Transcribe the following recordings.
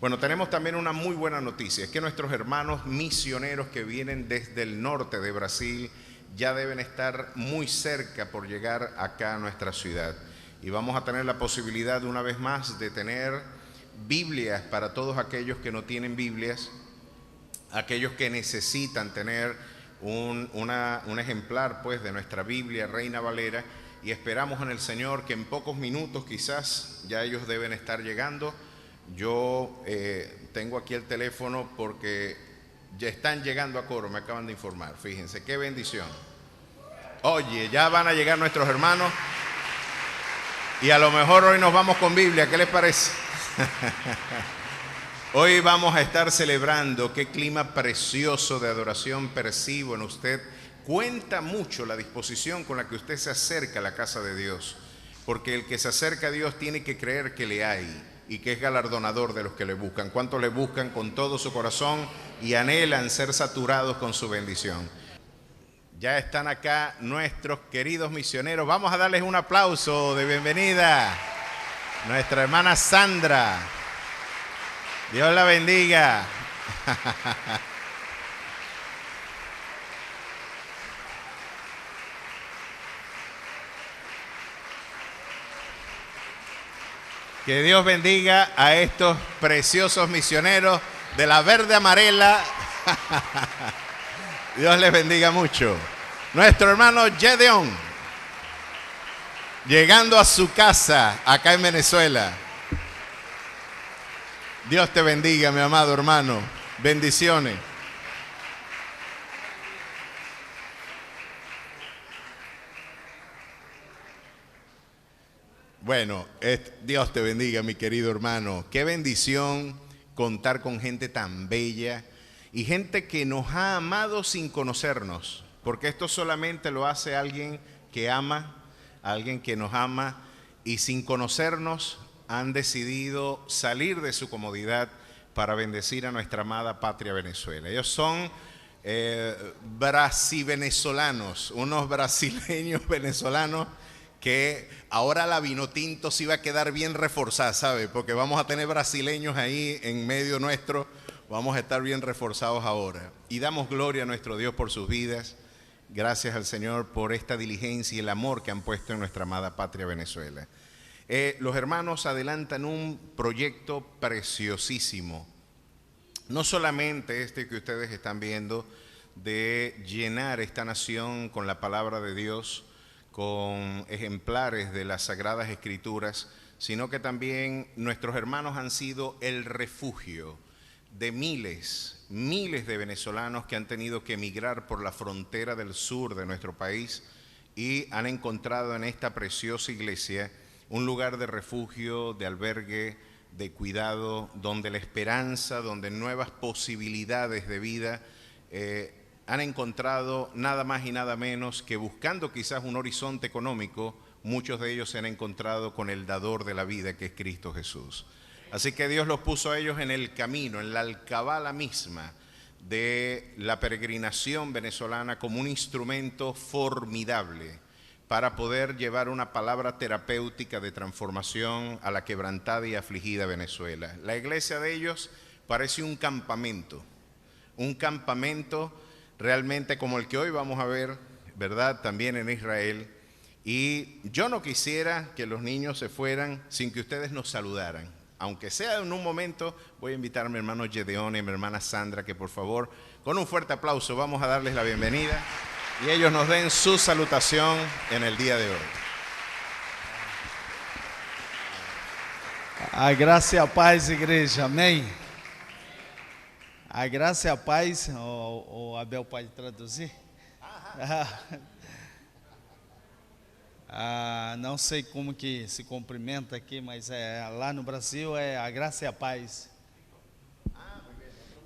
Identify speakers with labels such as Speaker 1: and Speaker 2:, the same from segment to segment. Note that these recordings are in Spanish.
Speaker 1: Bueno, tenemos también una muy buena noticia, es que nuestros hermanos misioneros que vienen desde el norte de Brasil ya deben estar muy cerca por llegar acá a nuestra ciudad. Y vamos a tener la posibilidad una vez más de tener Biblias para todos aquellos que no tienen Biblias, aquellos que necesitan tener un ejemplar pues de nuestra Biblia Reina Valera, y esperamos en el Señor que en pocos minutos quizás ya ellos deben estar llegando. Yo tengo aquí el teléfono porque ya están llegando a Coro, me acaban de informar. Fíjense, qué bendición. Oye, ya van a llegar nuestros hermanos y a lo mejor hoy nos vamos con Biblia, ¿qué les parece? Hoy vamos a estar celebrando, qué clima precioso de adoración percibo en usted. Cuenta mucho la disposición con la que usted se acerca a la casa de Dios, porque el que se acerca a Dios tiene que creer que le hay y que es galardonador de los que le buscan. ¿Cuántos le buscan con todo su corazón y anhelan ser saturados con su bendición? Ya están acá nuestros queridos misioneros. Vamos a darles un aplauso de bienvenida. Nuestra hermana Sandra. Dios la bendiga. Que Dios bendiga a estos preciosos misioneros de la verde amarela. Dios les bendiga mucho. Nuestro hermano Gedeón, llegando a su casa acá en Venezuela. Dios te bendiga, mi amado hermano. Bendiciones. Bueno, Dios te bendiga, mi querido hermano. Qué bendición contar con gente tan bella y gente que nos ha amado sin conocernos, porque esto solamente lo hace alguien que ama, alguien que nos ama, y sin conocernos han decidido salir de su comodidad para bendecir a nuestra amada patria Venezuela. Ellos son brasivenezolanos, unos brasileños venezolanos que ahora la Vinotinto sí va a quedar bien reforzada, ¿sabe? Porque vamos a tener brasileños ahí en medio nuestro, vamos a estar bien reforzados ahora. Y damos gloria a nuestro Dios por sus vidas. Gracias al Señor por esta diligencia y el amor que han puesto en nuestra amada patria Venezuela. Los hermanos adelantan un proyecto preciosísimo. No solamente este que ustedes están viendo, de llenar esta nación con la palabra de Dios, con ejemplares de las Sagradas Escrituras, sino que también nuestros hermanos han sido el refugio de miles de venezolanos que han tenido que emigrar por la frontera del sur de nuestro país y han encontrado en esta preciosa iglesia un lugar de refugio, de albergue, de cuidado, donde la esperanza, donde nuevas posibilidades de vida han encontrado nada más y nada menos que buscando quizás un horizonte económico. Muchos de ellos se han encontrado con el dador de la vida, que es Cristo Jesús. Así que Dios los puso a ellos en el camino, en la alcabala misma de la peregrinación venezolana, como un instrumento formidable para poder llevar una palabra terapéutica de transformación a la quebrantada y afligida Venezuela. La iglesia de ellos parece un campamento realmente como el que hoy vamos a ver, ¿verdad? También en Israel. Y yo no quisiera que los niños se fueran sin que ustedes nos saludaran. Aunque sea en un momento, voy a invitar a mi hermano Gedeón y a mi hermana Sandra que por favor, con un fuerte aplauso, vamos a darles la bienvenida y ellos nos den su salutación en el día de hoy.
Speaker 2: A graça e a paz, igreja, amém? A graça e a paz, o Abel pode traduzir? Não sei como que se cumprimenta aqui, mas lá no Brasil é a graça e a paz.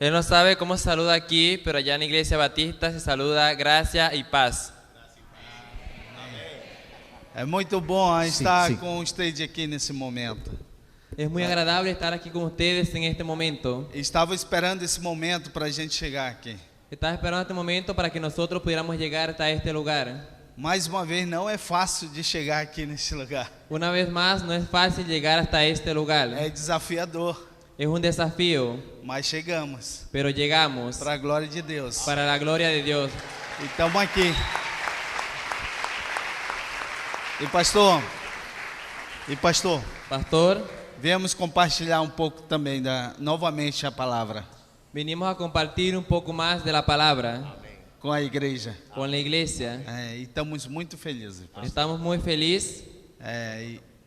Speaker 3: Él no sabe cómo se saluda aquí, pero allá en la Iglesia Batista se saluda gracia y paz.
Speaker 2: É muito bom estar com vocês aqui nesse momento.
Speaker 3: Es muy agradable estar aquí con ustedes en este momento.
Speaker 2: Estava esperando esse momento para a gente chegar aqui.
Speaker 3: Estaba esperando este momento para que nosotros pudiéramos llegar hasta este lugar.
Speaker 2: Mais uma vez, não é fácil de chegar aqui nesse lugar.
Speaker 3: Una vez más, no es fácil llegar hasta este lugar.
Speaker 2: É desafiador.
Speaker 3: Es un desafío,
Speaker 2: mas chegamos.
Speaker 3: pero llegamos
Speaker 2: Para a glória de Deus.
Speaker 3: para la gloria de Dios.
Speaker 2: E estamos aqui. E pastor,
Speaker 3: Pastor,
Speaker 2: viemos compartilhar pouco também novamente a palavra
Speaker 3: venimos a compartir un poco más de la palabra
Speaker 2: com a igreja.
Speaker 3: con la iglesia.
Speaker 2: E estamos muito felizes. pastor.
Speaker 3: Estamos muy felices.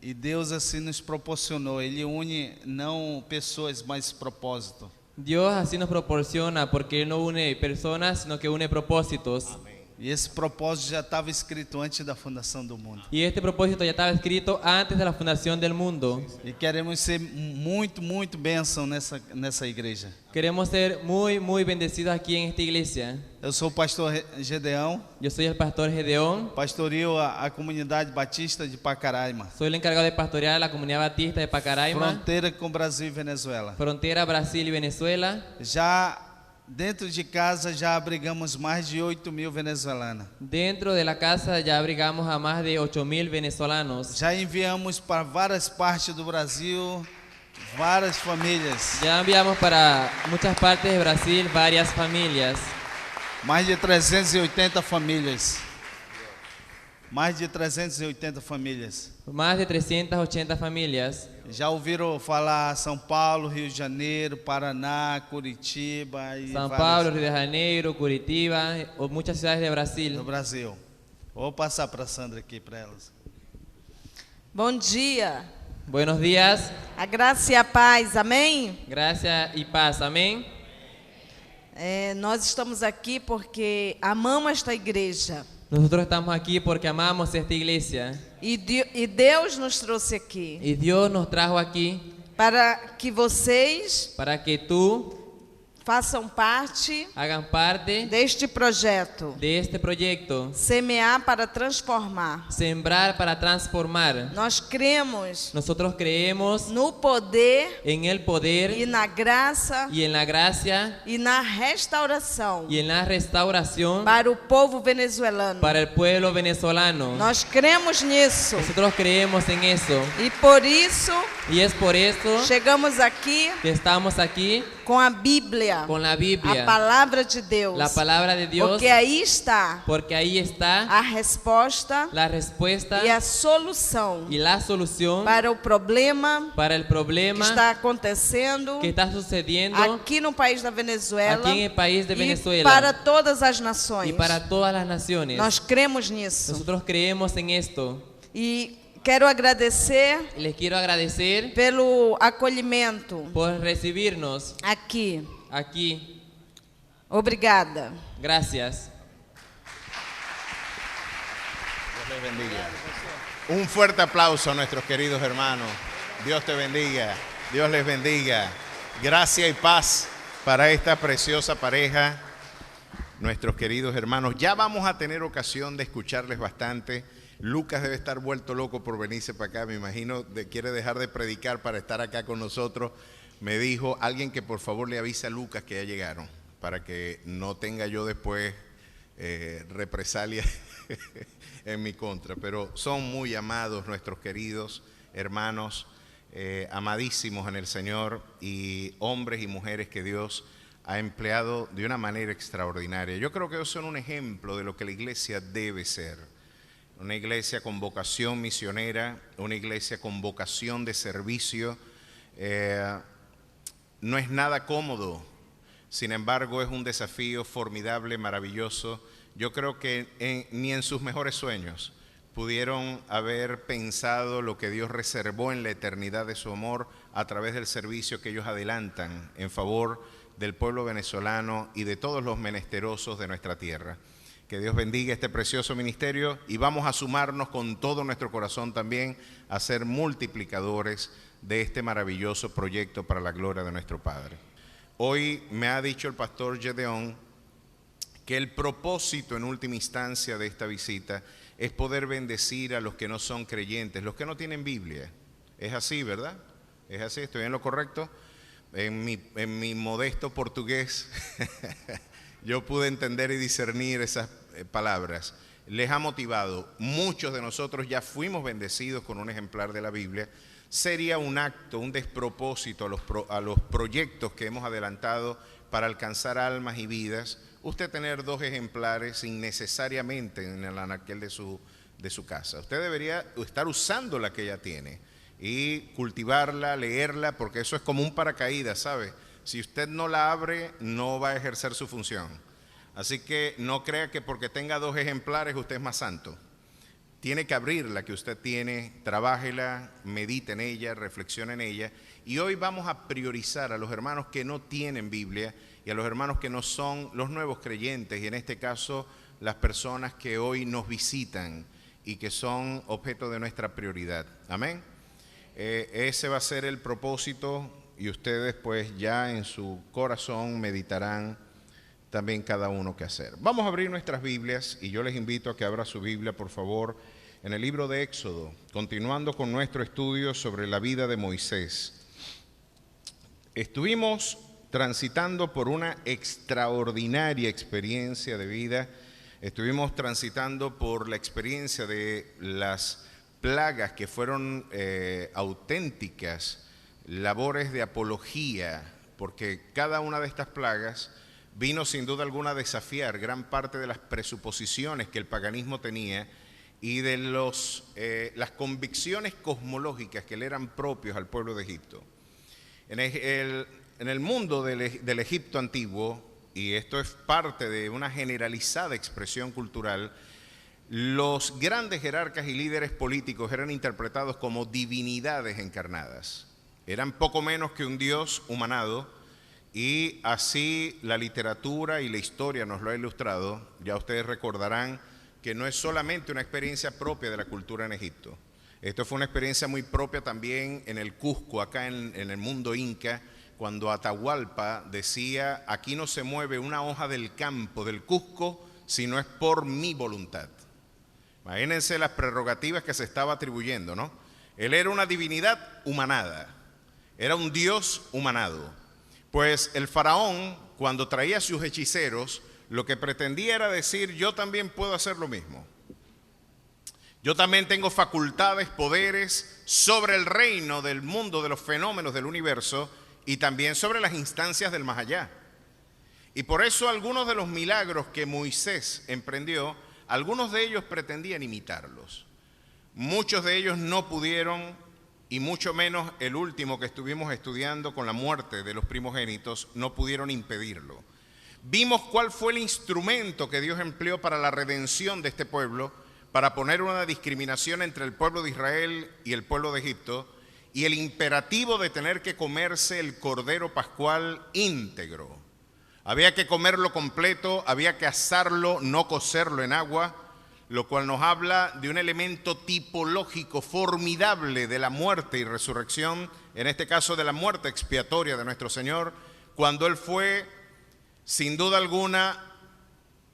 Speaker 2: E Deus assim nos proporcionou. Ele une não pessoas, mas propósito.
Speaker 3: Dios así nos proporciona porque Él no une personas, sino que une propósitos.
Speaker 2: E esse propósito já estava escrito antes da fundação do mundo.
Speaker 3: Y este propósito ya estaba escrito antes de la fundación del mundo.
Speaker 2: E queremos ser muito, muito bênção nessa igreja.
Speaker 3: Queremos ser muy, muy bendecidos aquí en esta iglesia.
Speaker 2: Eu sou o pastor Gedeão,
Speaker 3: Yo soy el pastor Gedeón.
Speaker 2: pastoreio a comunidade batista de Pacaraima,
Speaker 3: Soy el encargado de pastorear la comunidad batista de Pacaraima,
Speaker 2: fronteira com Brasil e Venezuela.
Speaker 3: frontera Brasil y Venezuela.
Speaker 2: Já dentro de casa já abrigamos mais de 8.000 venezuelanos.
Speaker 3: Dentro de la casa ya abrigamos a más de 8.000 venezolanos.
Speaker 2: Já enviamos para várias partes do Brasil, várias famílias.
Speaker 3: Ya enviamos para muchas partes de Brasil varias familias.
Speaker 2: Mais de 380 famílias. Mais de 380 famílias.
Speaker 3: Más de 380 familias.
Speaker 2: Já ouviram falar São Paulo, Rio de Janeiro, Paraná, Curitiba e
Speaker 3: São
Speaker 2: várias
Speaker 3: Paulo, Rio de Janeiro, Curitiba o muchas ciudades de
Speaker 2: no
Speaker 3: Brasil.
Speaker 2: Brasil. Vou passar para a Sandra aqui para elas.
Speaker 4: Bom dia,
Speaker 3: Buenos días,
Speaker 4: a graça e a paz, amém?
Speaker 3: gracia y paz. Amén.
Speaker 4: Nós estamos aqui porque amamos esta igreja
Speaker 3: Nosotros estamos aquí porque amamos esta iglesia
Speaker 4: e Deus nos trouxe aqui
Speaker 3: y Dios nos trajo aquí
Speaker 4: para que vocês
Speaker 3: para que tú
Speaker 4: façam parte
Speaker 3: hagan parte
Speaker 4: deste projeto,
Speaker 3: de este proyecto,
Speaker 4: semear para transformar.
Speaker 3: sembrar para transformar.
Speaker 4: Nós cremos
Speaker 3: Nosotros creemos
Speaker 4: no poder
Speaker 3: en el
Speaker 4: e
Speaker 3: poder
Speaker 4: na graça
Speaker 3: y en la gracia
Speaker 4: e na restauração
Speaker 3: y en la restauración
Speaker 4: para o povo venezuelano.
Speaker 3: para el pueblo venezolano.
Speaker 4: Nós cremos nisso
Speaker 3: Nosotros creemos en eso
Speaker 4: e por isso
Speaker 3: y es por eso
Speaker 4: chegamos aqui
Speaker 3: que estamos aquí
Speaker 4: com a Bíblia,
Speaker 3: con la
Speaker 4: a
Speaker 3: Biblia,
Speaker 4: palavra de Deus,
Speaker 3: la palabra de Dios,
Speaker 4: porque aí está
Speaker 3: porque ahí está
Speaker 4: a resposta
Speaker 3: la respuesta
Speaker 4: e a solução
Speaker 3: y la solución
Speaker 4: para o problema
Speaker 3: para el
Speaker 4: que
Speaker 3: problema
Speaker 4: está acontecendo
Speaker 3: que está sucediendo
Speaker 4: aqui no país da Venezuela
Speaker 3: aquí en el país de
Speaker 4: e
Speaker 3: Venezuela
Speaker 4: para todas as nações.
Speaker 3: y para todas las naciones.
Speaker 4: Nós cremos nisso.
Speaker 3: Nosotros creemos en esto.
Speaker 4: E quero agradecer
Speaker 3: Les quiero agradecer
Speaker 4: pelo acolhimento
Speaker 3: por recibirnos
Speaker 4: aqui.
Speaker 3: aquí.
Speaker 4: Obrigada.
Speaker 3: Gracias.
Speaker 1: Dios les bendiga. Un fuerte aplauso a nuestros queridos hermanos. Dios te bendiga. Dios les bendiga. Gracia y paz para esta preciosa pareja, nuestros queridos hermanos. Ya vamos a tener ocasión de escucharles bastante. Lucas debe estar vuelto loco por venirse para acá, me imagino, quiere dejar de predicar para estar acá con nosotros. Me dijo alguien que por favor le avise a Lucas que ya llegaron, para que no tenga yo después represalias en mi contra. Pero son muy amados nuestros queridos hermanos, amadísimos en el Señor, y hombres y mujeres que Dios ha empleado de una manera extraordinaria. Yo creo que ellos son un ejemplo de lo que la iglesia debe ser. Una iglesia con vocación misionera, una iglesia con vocación de servicio. No es nada cómodo, sin embargo es un desafío formidable, maravilloso. Yo creo que ni en sus mejores sueños pudieron haber pensado lo que Dios reservó en la eternidad de su amor a través del servicio que ellos adelantan en favor del pueblo venezolano y de todos los menesterosos de nuestra tierra. Que Dios bendiga este precioso ministerio y vamos a sumarnos con todo nuestro corazón también a ser multiplicadores de este maravilloso proyecto para la gloria de nuestro Padre. Hoy me ha dicho el pastor Gedeón que el propósito en última instancia de esta visita es poder bendecir a los que no son creyentes, los que no tienen Biblia. Es así, ¿verdad? Es así, ¿estoy en lo correcto? En mi modesto portugués yo pude entender y discernir esas palabras. les ha motivado. Muchos de nosotros ya fuimos bendecidos con un ejemplar de la Biblia. Sería un acto, un despropósito a los proyectos que hemos adelantado para alcanzar almas y vidas, usted tener 2 ejemplares innecesariamente en el anaquel de su casa. Usted debería estar usando la que ya tiene y cultivarla, leerla, porque eso es como un paracaídas, ¿sabe? Si usted no la abre, no va a ejercer su función. Así que no crea que porque tenga 2 ejemplares usted es más santo. Tiene que abrir la que usted tiene, trabájela, medite en ella, reflexione en ella. Y hoy vamos a priorizar a los hermanos que no tienen Biblia y a los hermanos que no son los nuevos creyentes, y en este caso las personas que hoy nos visitan y que son objeto de nuestra prioridad. Amén. Ese va a ser el propósito, y ustedes pues ya en su corazón meditarán también cada uno qué hacer. Vamos a abrir nuestras Biblias y yo les invito a que abra su Biblia, por favor, en el libro de Éxodo, continuando con nuestro estudio sobre la vida de Moisés. Estuvimos transitando por una extraordinaria experiencia de vida. Estuvimos transitando por la experiencia de las plagas que fueron auténticas labores de apología, porque cada una de estas plagas vino sin duda alguna a desafiar gran parte de las presuposiciones que el paganismo tenía y de las convicciones cosmológicas que le eran propios al pueblo de Egipto. En el mundo del Egipto antiguo, y esto es parte de una generalizada expresión cultural, los grandes jerarcas y líderes políticos eran interpretados como divinidades encarnadas. Eran poco menos que un dios humanado, y así la literatura y la historia nos lo ha ilustrado. Ya ustedes recordarán que no es solamente una experiencia propia de la cultura en Egipto. Esto fue una experiencia muy propia también en el Cusco, acá en el mundo inca, cuando Atahualpa decía: aquí no se mueve una hoja del campo del Cusco si no es por mi voluntad. Imagínense las prerrogativas que se estaba atribuyendo, ¿no? Él era una divinidad humanada, era un dios humanado. Pues el faraón, cuando traía a sus hechiceros, lo que pretendía era decir: yo también puedo hacer lo mismo. Yo también tengo facultades, poderes sobre el reino del mundo, de los fenómenos del universo, y también sobre las instancias del más allá. Y por eso algunos de los milagros que Moisés emprendió, algunos de ellos pretendían imitarlos. Muchos de ellos no pudieron, y mucho menos el último que estuvimos estudiando con la muerte de los primogénitos, no pudieron impedirlo. Vimos cuál fue el instrumento que Dios empleó para la redención de este pueblo, para poner una discriminación entre el pueblo de Israel y el pueblo de Egipto, y el imperativo de tener que comerse el cordero pascual íntegro. Había que comerlo completo, había que asarlo, no cocerlo en agua, lo cual nos habla de un elemento tipológico formidable de la muerte y resurrección, en este caso de la muerte expiatoria de nuestro Señor, cuando Él fue, sin duda alguna,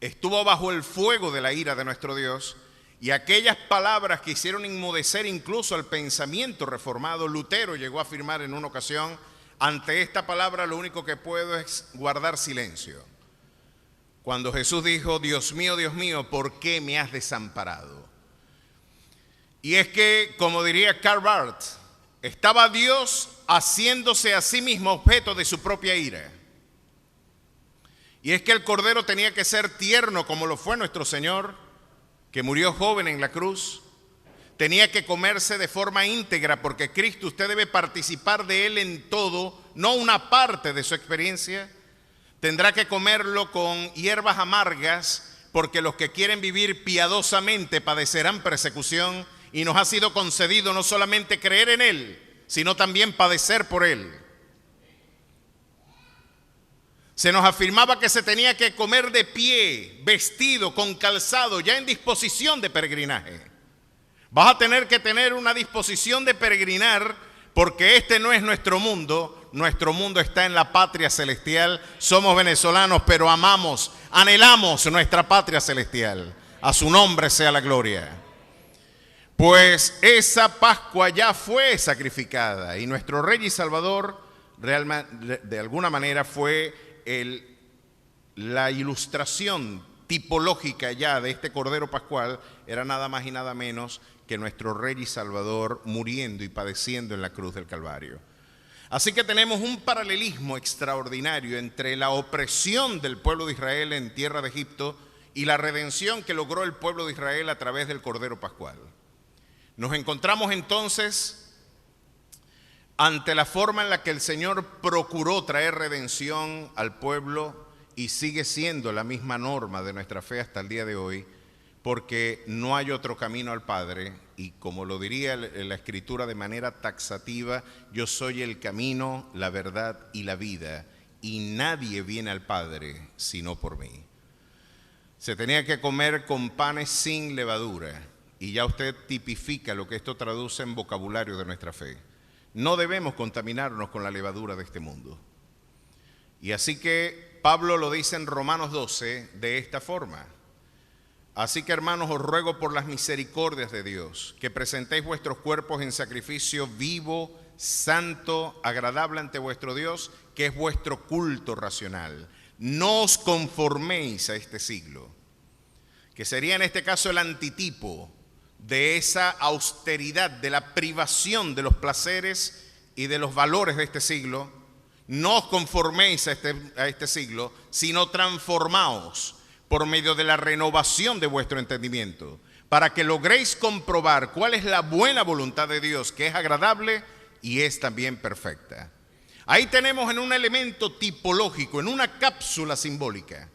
Speaker 1: estuvo bajo el fuego de la ira de nuestro Dios, y aquellas palabras que hicieron inmudecer incluso al pensamiento reformado. Lutero llegó a afirmar en una ocasión: ante esta palabra lo único que puedo es guardar silencio. Cuando Jesús dijo: Dios mío, ¿por qué me has desamparado? Y es que, como diría Karl Barth, estaba Dios haciéndose a sí mismo objeto de su propia ira. Y es que el cordero tenía que ser tierno como lo fue nuestro Señor, que murió joven en la cruz. Tenía que comerse de forma íntegra, porque Cristo, usted debe participar de Él en todo, no una parte de su experiencia. Tendrá que comerlo con hierbas amargas, porque los que quieren vivir piadosamente padecerán persecución, y nos ha sido concedido no solamente creer en Él, sino también padecer por Él. Se nos afirmaba que se tenía que comer de pie, vestido, con calzado, ya en disposición de peregrinaje. Vas a tener que tener una disposición de peregrinar, porque este no es nuestro mundo está en la patria celestial. Somos venezolanos, pero amamos, anhelamos nuestra patria celestial. A su nombre sea la gloria. Pues esa Pascua ya fue sacrificada, y nuestro Rey y Salvador realmente, de alguna manera, fue la ilustración tipológica ya de este Cordero Pascual era nada más y nada menos que nuestro Rey y Salvador muriendo y padeciendo en la cruz del Calvario. Así que tenemos un paralelismo extraordinario entre la opresión del pueblo de Israel en tierra de Egipto y la redención que logró el pueblo de Israel a través del Cordero Pascual. Nos encontramos entonces ante la forma en la que el Señor procuró traer redención al pueblo y sigue siendo la misma norma de nuestra fe hasta el día de hoy, porque no hay otro camino al Padre, y como lo diría la Escritura de manera taxativa, yo soy el camino, la verdad y la vida, y nadie viene al Padre sino por mí. Se tenía que comer con panes sin levadura, y ya usted tipifica lo que esto traduce en vocabulario de nuestra fe. No debemos contaminarnos con la levadura de este mundo. Y así que Pablo lo dice en Romanos 12 de esta forma: así que, hermanos, os ruego por las misericordias de Dios que presentéis vuestros cuerpos en sacrificio vivo, santo, agradable ante vuestro Dios, que es vuestro culto racional. No os conforméis a este siglo, que sería en este caso el antitipo de esa austeridad, de la privación de los placeres y de los valores de este siglo. No os conforméis a este siglo, sino transformaos por medio de la renovación de vuestro entendimiento, para que logréis comprobar cuál es la buena voluntad de Dios, que es agradable y es también perfecta. Ahí tenemos en un elemento tipológico, en una cápsula simbólica,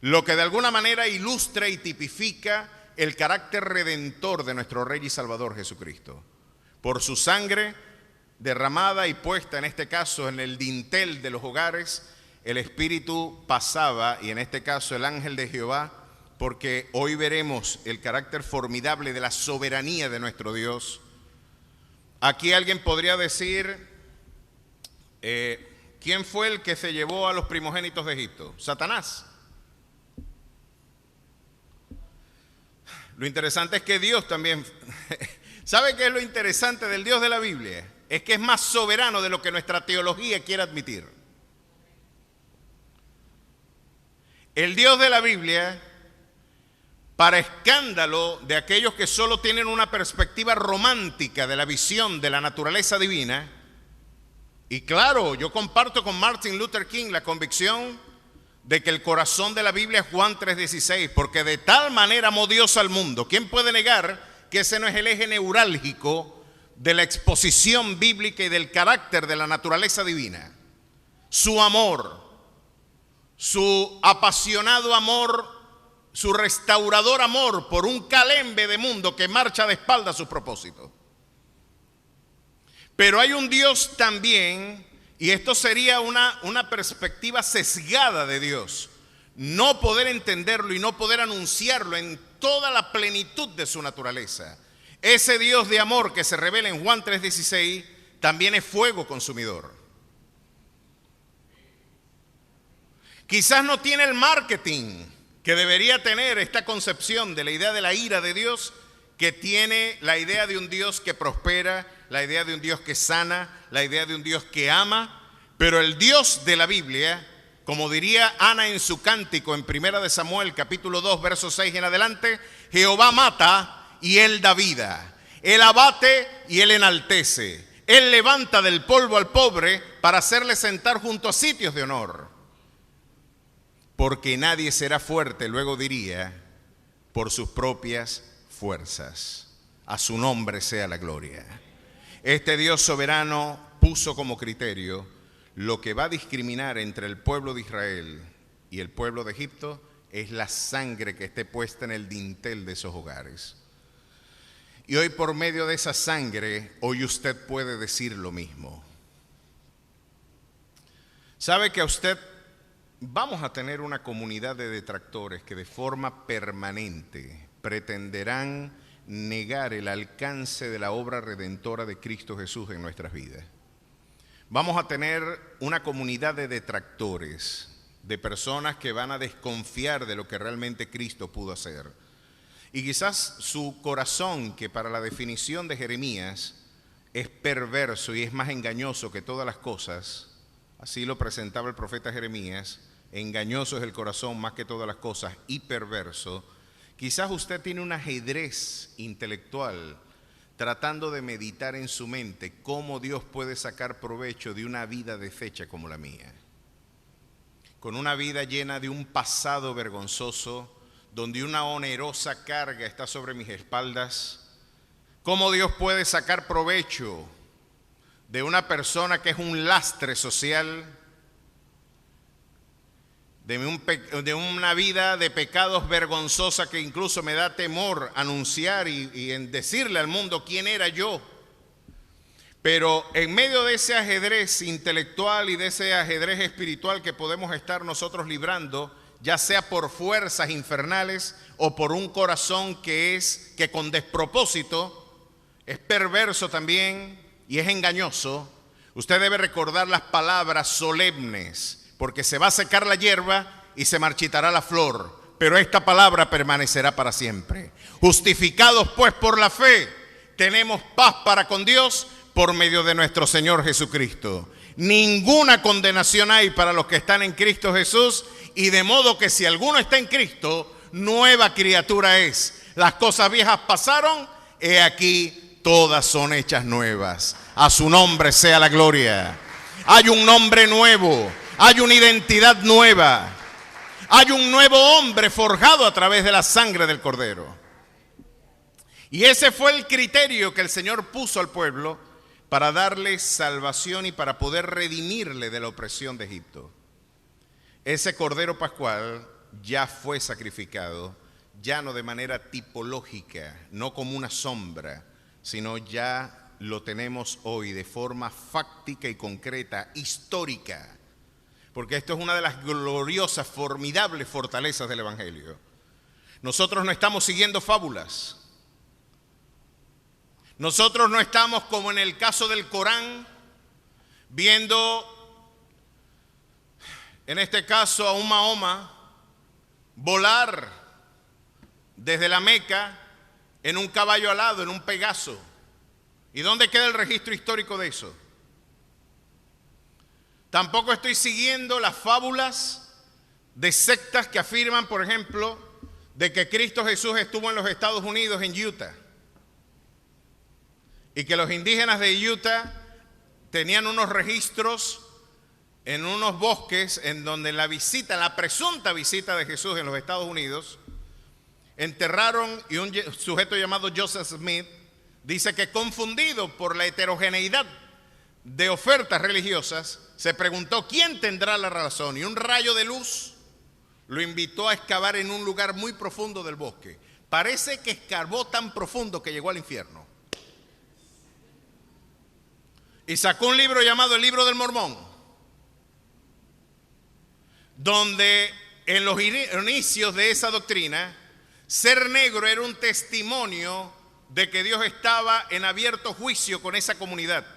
Speaker 1: lo que de alguna manera ilustra y tipifica el carácter redentor de nuestro Rey y Salvador Jesucristo. Por su sangre derramada y puesta en este caso en el dintel de los hogares, el Espíritu pasaba, y en este caso el ángel de Jehová, porque hoy veremos el carácter formidable de la soberanía de nuestro Dios. Aquí alguien podría decir, ¿quién fue el que se llevó a los primogénitos de Egipto? Satanás. Lo interesante es que Dios también, ¿sabe qué es lo interesante del Dios de la Biblia? Es que es más soberano de lo que nuestra teología quiere admitir. El Dios de la Biblia, para escándalo de aquellos que solo tienen una perspectiva romántica de la visión de la naturaleza divina, y claro, yo comparto con Martin Luther King la convicción de que el corazón de la Biblia es Juan 3:16, porque de tal manera amó Dios al mundo. ¿Quién puede negar que ese no es el eje neurálgico de la exposición bíblica y del carácter de la naturaleza divina? Su amor, su apasionado amor, su restaurador amor por un calembe de mundo que marcha de espalda a su propósito. Pero hay un Dios también, y esto sería una perspectiva sesgada de Dios, no poder entenderlo y no poder anunciarlo en toda la plenitud de su naturaleza. Ese Dios de amor que se revela en Juan 3:16 también es fuego consumidor. Quizás no tiene el marketing que debería tener esta concepción de la idea de la ira de Dios, que tiene la idea de un Dios que prospera, la idea de un Dios que sana, la idea de un Dios que ama, pero el Dios de la Biblia, como diría Ana en su cántico en 1 de Samuel capítulo 2 verso 6 en adelante: Jehová mata y él da vida, él abate y él enaltece, él levanta del polvo al pobre para hacerle sentar junto a sitios de honor. Porque nadie será fuerte, luego diría, por sus propias fuerzas. A su nombre sea la gloria. Este Dios soberano puso como criterio: lo que va a discriminar entre el pueblo de Israel y el pueblo de Egipto es la sangre que esté puesta en el dintel de esos hogares. Y hoy, por medio de esa sangre, hoy usted puede decir lo mismo. ¿Sabe que a usted vamos a tener una comunidad de detractores que de forma permanente pretenderán negar el alcance de la obra redentora de Cristo Jesús en nuestras vidas? Vamos a tener una comunidad de detractores, de personas que van a desconfiar de lo que realmente Cristo pudo hacer. Y quizás su corazón, que para la definición de Jeremías es perverso y es más engañoso que todas las cosas, así lo presentaba el profeta Jeremías, engañoso es el corazón más que todas las cosas y perverso, quizás usted tiene un ajedrez intelectual tratando de meditar en su mente cómo Dios puede sacar provecho de una vida deshecha como la mía, con una vida llena de un pasado vergonzoso, donde una onerosa carga está sobre mis espaldas. ¿Cómo Dios puede sacar provecho de una persona que es un lastre social, de una vida de pecados vergonzosa que incluso me da temor anunciar y en decirle al mundo quién era yo? Pero en medio de ese ajedrez intelectual y de ese ajedrez espiritual que podemos estar nosotros librando, ya sea por fuerzas infernales o por un corazón que con despropósito es perverso también y es engañoso, usted debe recordar las palabras solemnes, porque se va a secar la hierba y se marchitará la flor, pero esta palabra permanecerá para siempre. Justificados pues por la fe, tenemos paz para con Dios por medio de nuestro Señor Jesucristo. Ninguna condenación hay para los que están en Cristo Jesús, y de modo que si alguno está en Cristo, nueva criatura es. Las cosas viejas pasaron, he aquí todas son hechas nuevas. A su nombre sea la gloria. Hay un nombre nuevo, hay una identidad nueva, hay un nuevo hombre forjado a través de la sangre del Cordero. Y ese fue el criterio que el Señor puso al pueblo para darle salvación y para poder redimirle de la opresión de Egipto. Ese Cordero Pascual ya fue sacrificado, ya no de manera tipológica, no como una sombra, sino ya lo tenemos hoy de forma fáctica y concreta, histórica, porque esto es una de las gloriosas, formidables fortalezas del Evangelio. Nosotros no estamos siguiendo fábulas. Nosotros no estamos, como en el caso del Corán, viendo, en este caso, a un Mahoma volar desde la Meca en un caballo alado, en un Pegaso. ¿Y dónde queda el registro histórico de eso? Tampoco estoy siguiendo las fábulas de sectas que afirman, por ejemplo, de que Cristo Jesús estuvo en los Estados Unidos, en Utah, y que los indígenas de Utah tenían unos registros en unos bosques en donde la presunta visita de Jesús en los Estados Unidos, enterraron, y un sujeto llamado Joseph Smith dice que, confundido por la heterogeneidad de ofertas religiosas, se preguntó quién tendrá la razón, y un rayo de luz lo invitó a excavar en un lugar muy profundo del bosque. Parece que escarbó tan profundo que llegó al infierno. Y sacó un libro llamado el Libro del Mormón, donde en los inicios de esa doctrina, ser negro era un testimonio de que Dios estaba en abierto juicio con esa comunidad,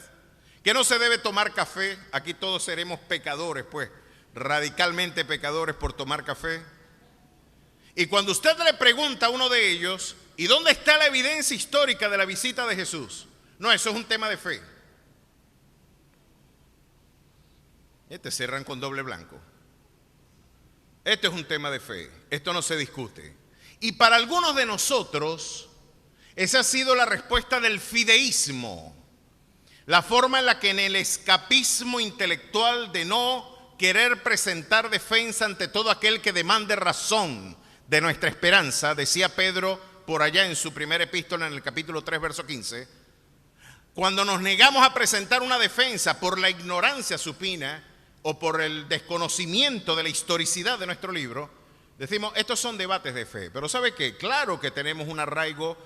Speaker 1: que no se debe tomar café. Aquí todos seremos pecadores, pues, radicalmente pecadores por tomar café. Y cuando usted le pregunta a uno de ellos, ¿y dónde está la evidencia histórica de la visita de Jesús? No, eso es un tema de fe. Te cierran con doble blanco. Esto es un tema de fe, esto no se discute. Y para algunos de nosotros, esa ha sido la respuesta del fideísmo, la forma en la que en el escapismo intelectual de no querer presentar defensa ante todo aquel que demande razón de nuestra esperanza, decía Pedro por allá en su primera epístola en el capítulo 3, verso 15, cuando nos negamos a presentar una defensa por la ignorancia supina o por el desconocimiento de la historicidad de nuestro libro, decimos, estos son debates de fe. Pero ¿sabe qué? Claro que tenemos un arraigo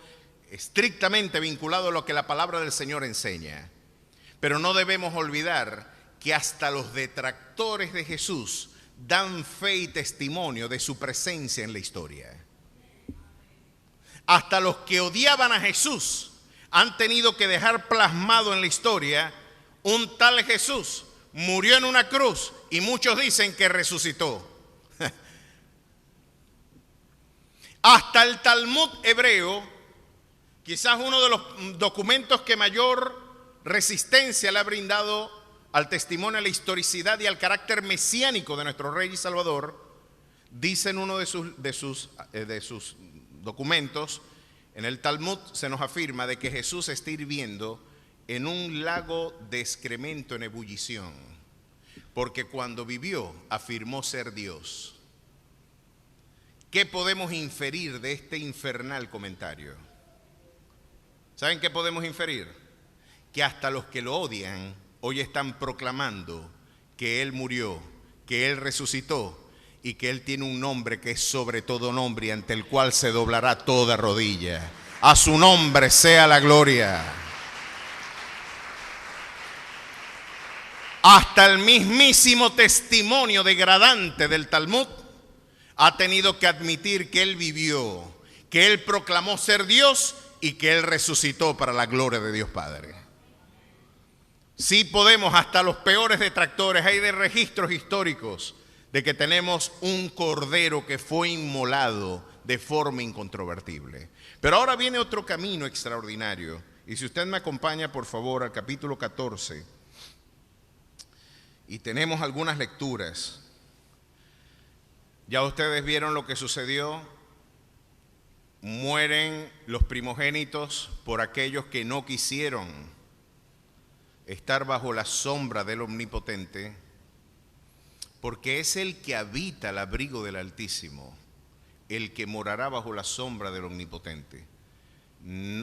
Speaker 1: estrictamente vinculado a lo que la palabra del Señor enseña. Pero no debemos olvidar que hasta los detractores de Jesús dan fe y testimonio de su presencia en la historia. Hasta los que odiaban a Jesús han tenido que dejar plasmado en la historia un tal Jesús murió en una cruz y muchos dicen que resucitó. Hasta el Talmud hebreo, quizás uno de los documentos que mayor resistencia le ha brindado al testimonio, a la historicidad y al carácter mesiánico de nuestro Rey y Salvador, dice en uno de sus documentos, en el Talmud se nos afirma de que Jesús está hirviendo en un lago de excremento en ebullición, porque cuando vivió afirmó ser Dios. ¿Qué podemos inferir de este infernal comentario? ¿Saben qué podemos inferir? Que hasta los que lo odian hoy están proclamando que Él murió, que Él resucitó y que Él tiene un nombre que es sobre todo nombre y ante el cual se doblará toda rodilla. A su nombre sea la gloria. Hasta el mismísimo testimonio degradante del Talmud ha tenido que admitir que Él vivió, que Él proclamó ser Dios y que Él resucitó para la gloria de Dios Padre. Sí podemos, hasta los peores detractores, hay de registros históricos de que tenemos un cordero que fue inmolado de forma incontrovertible. Pero ahora viene otro camino extraordinario. Y si usted me acompaña, por favor, al capítulo 14, y tenemos algunas lecturas. Ya ustedes vieron lo que sucedió. Mueren los primogénitos por aquellos que no quisieron estar bajo la sombra del Omnipotente, porque es el que habita al abrigo del Altísimo, el que morará bajo la sombra del Omnipotente.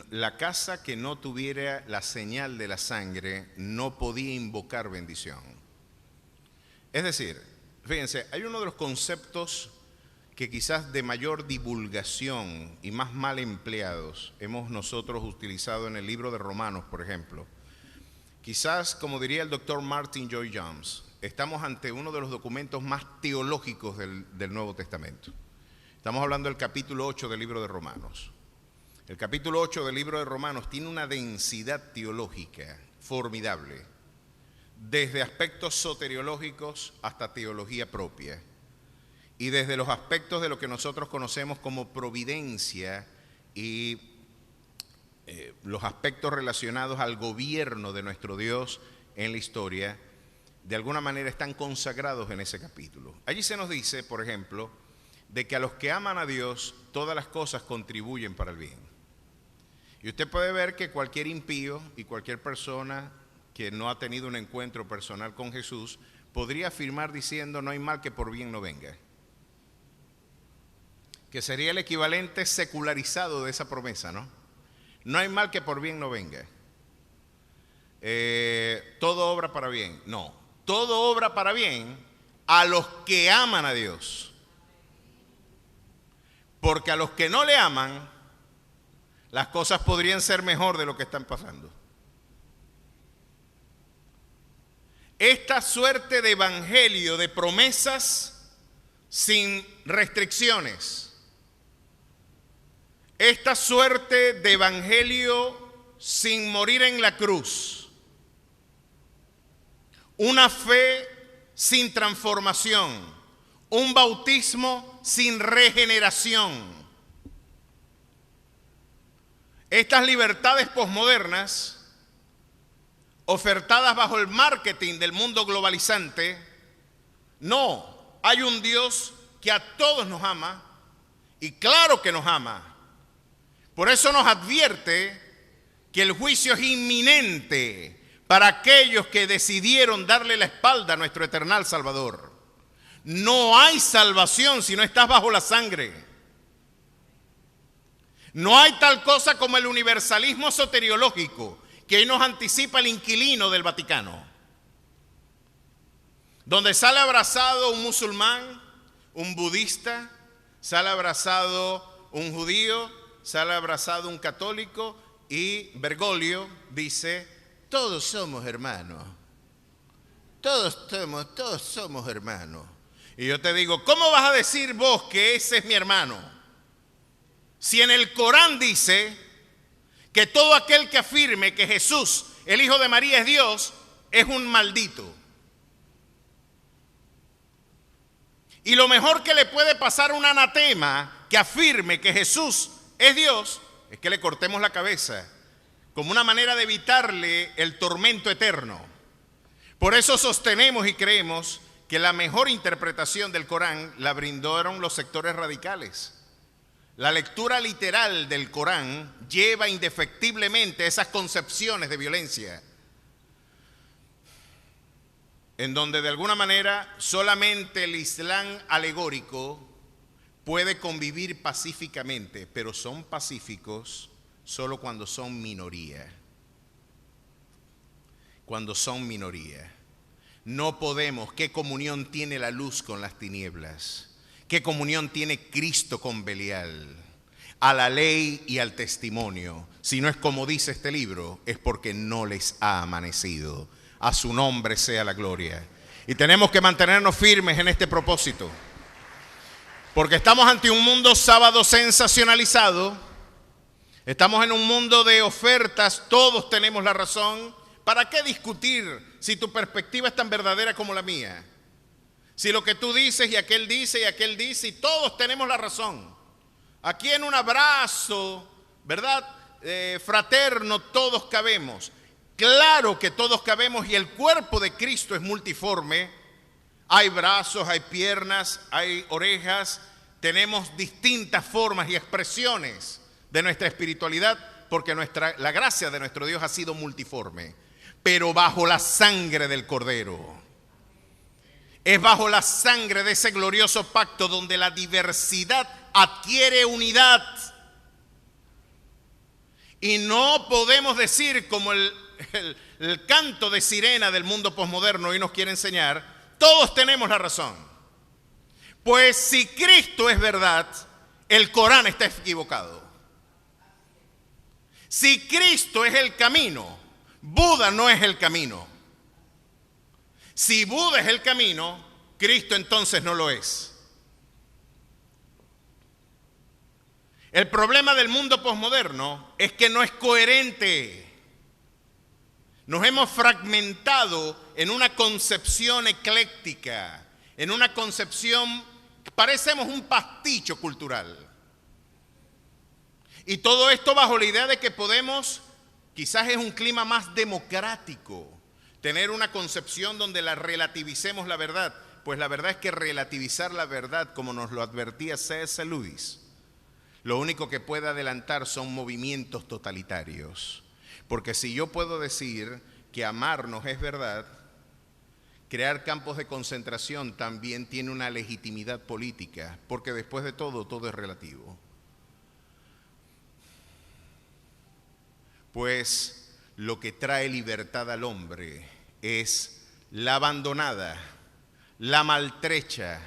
Speaker 1: La casa que no tuviera la señal de la sangre no podía invocar bendición. Es decir, fíjense, hay uno de los conceptos que quizás de mayor divulgación y más mal empleados hemos nosotros utilizado en el libro de Romanos, por ejemplo. Quizás, como diría el doctor Martin Lloyd-Jones, estamos ante uno de los documentos más teológicos del Nuevo Testamento. Estamos hablando del capítulo 8 del libro de Romanos. El capítulo 8 del libro de Romanos tiene una densidad teológica formidable, desde aspectos soteriológicos hasta teología propia, y desde los aspectos de lo que nosotros conocemos como providencia y los aspectos relacionados al gobierno de nuestro Dios en la historia, de alguna manera están consagrados en ese capítulo. Allí se nos dice, por ejemplo, de que a los que aman a Dios, todas las cosas contribuyen para el bien. Y usted puede ver que cualquier impío y cualquier persona que no ha tenido un encuentro personal con Jesús, podría afirmar diciendo no hay mal que por bien no venga. Que sería el equivalente secularizado de esa promesa, ¿no? No hay mal que por bien no venga. Todo obra para bien. No, todo obra para bien a los que aman a Dios. Porque a los que no le aman, las cosas podrían ser mejor de lo que están pasando. Esta suerte de evangelio de promesas sin restricciones, esta suerte de evangelio sin morir en la cruz, una fe sin transformación, un bautismo sin regeneración. Estas libertades posmodernas, ofertadas bajo el marketing del mundo globalizante, no, hay un Dios que a todos nos ama, y claro que nos ama. Por eso nos advierte que el juicio es inminente para aquellos que decidieron darle la espalda a nuestro eternal Salvador. No hay salvación si no estás bajo la sangre. No hay tal cosa como el universalismo soteriológico que hoy nos anticipa el inquilino del Vaticano, donde sale abrazado un musulmán, un budista, sale abrazado un judío, sale abrazado un católico, y Bergoglio dice, todos somos hermanos, todos somos hermanos. Y yo te digo, ¿cómo vas a decir vos que ese es mi hermano? Si en el Corán dice que todo aquel que afirme que Jesús, el Hijo de María, es Dios, es un maldito. Y lo mejor que le puede pasar a un anatema que afirme que Jesús es Dios es que le cortemos la cabeza, como una manera de evitarle el tormento eterno. Por eso sostenemos y creemos que la mejor interpretación del Corán la brindaron los sectores radicales. La lectura literal del Corán lleva indefectiblemente esas concepciones de violencia, en donde de alguna manera solamente el Islam alegórico puede convivir pacíficamente, pero son pacíficos solo cuando son minoría. Cuando son minoría. No podemos. ¿Qué comunión tiene la luz con las tinieblas? ¿Qué comunión tiene Cristo con Belial? A la ley y al testimonio. Si no es como dice este libro, es porque no les ha amanecido. A su nombre sea la gloria. Y tenemos que mantenernos firmes en este propósito. Porque estamos ante un mundo sábado sensacionalizado. Estamos en un mundo de ofertas. Todos tenemos la razón. ¿Para qué discutir si tu perspectiva es tan verdadera como la mía? Si lo que tú dices y aquel dice y todos tenemos la razón. Aquí en un abrazo, ¿verdad? Fraterno, todos cabemos. Claro que todos cabemos y el cuerpo de Cristo es multiforme. Hay brazos, hay piernas, hay orejas. Tenemos distintas formas y expresiones de nuestra espiritualidad porque la gracia de nuestro Dios ha sido multiforme. Pero bajo la sangre del Cordero. Es bajo la sangre de ese glorioso pacto donde la diversidad adquiere unidad. Y no podemos decir como el canto de sirena del mundo posmoderno hoy nos quiere enseñar, todos tenemos la razón. Pues si Cristo es verdad, el Corán está equivocado. Si Cristo es el camino, Buda no es el camino. Si Buda es el camino, Cristo entonces no lo es. El problema del mundo posmoderno es que no es coherente. Nos hemos fragmentado en una concepción ecléctica, en una concepción, parecemos un pasticho cultural. Y todo esto bajo la idea de que podemos, quizás es un clima más democrático, tener una concepción donde la relativicemos la verdad. Pues la verdad es que relativizar la verdad, como nos lo advertía C.S. Lewis, lo único que puede adelantar son movimientos totalitarios. Porque si yo puedo decir que amarnos es verdad, crear campos de concentración también tiene una legitimidad política, porque después de todo, todo es relativo. Pues lo que trae libertad al hombre es la abandonada, la maltrecha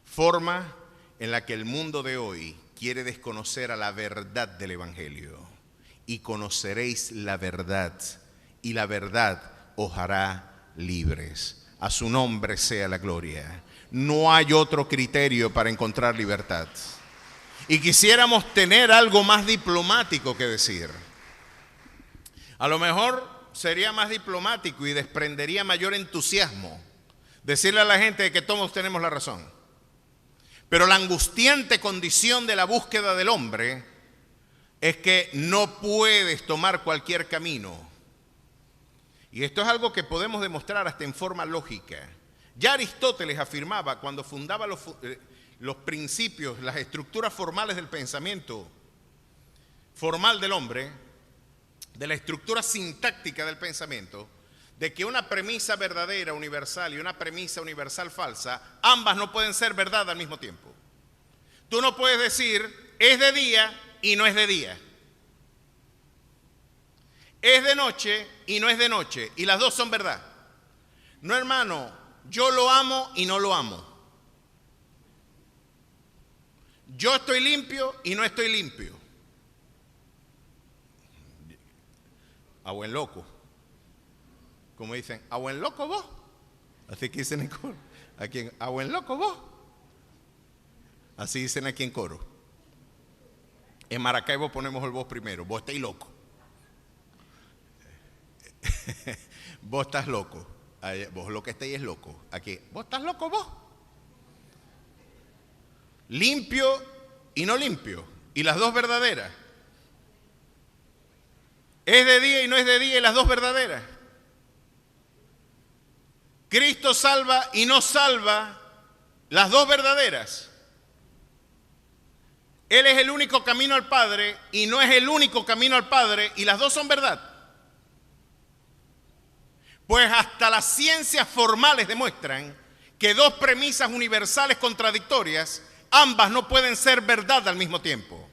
Speaker 1: forma en la que el mundo de hoy quiere desconocer a la verdad del Evangelio. Y conoceréis la verdad, y la verdad os hará libres. A su nombre sea la gloria. No hay otro criterio para encontrar libertad. Y quisiéramos tener algo más diplomático que decir. A lo mejor sería más diplomático y desprendería mayor entusiasmo decirle a la gente que todos tenemos la razón. Pero la angustiante condición de la búsqueda del hombre es que no puedes tomar cualquier camino. Y esto es algo que podemos demostrar hasta en forma lógica. Ya Aristóteles afirmaba cuando fundaba los principios, las estructuras formales del pensamiento formal del hombre, de la estructura sintáctica del pensamiento, de que una premisa verdadera universal y una premisa universal falsa, ambas no pueden ser verdad al mismo tiempo. Tú no puedes decir, es de día y no es de día. Es de noche y no es de noche, y las dos son verdad. No, hermano, yo lo amo y no lo amo. Yo estoy limpio y no estoy limpio. A buen loco. Como dicen, a buen loco vos. Así que dicen en coro. Aquí, a buen loco vos. Así dicen aquí en coro. En Maracaibo ponemos el vos primero. Vos estáis loco. Vos estás loco. Vos lo que estáis es loco. Aquí, vos estás loco vos. Limpio y no limpio. Y las dos verdaderas. Es de día y no es de día y las dos verdaderas. Jesucristo salva y no salva las dos verdaderas. Él es el único camino al Padre y no es el único camino al Padre, y las dos son verdad. Pues hasta las ciencias formales demuestran que dos premisas universales contradictorias, ambas no pueden ser verdad al mismo tiempo.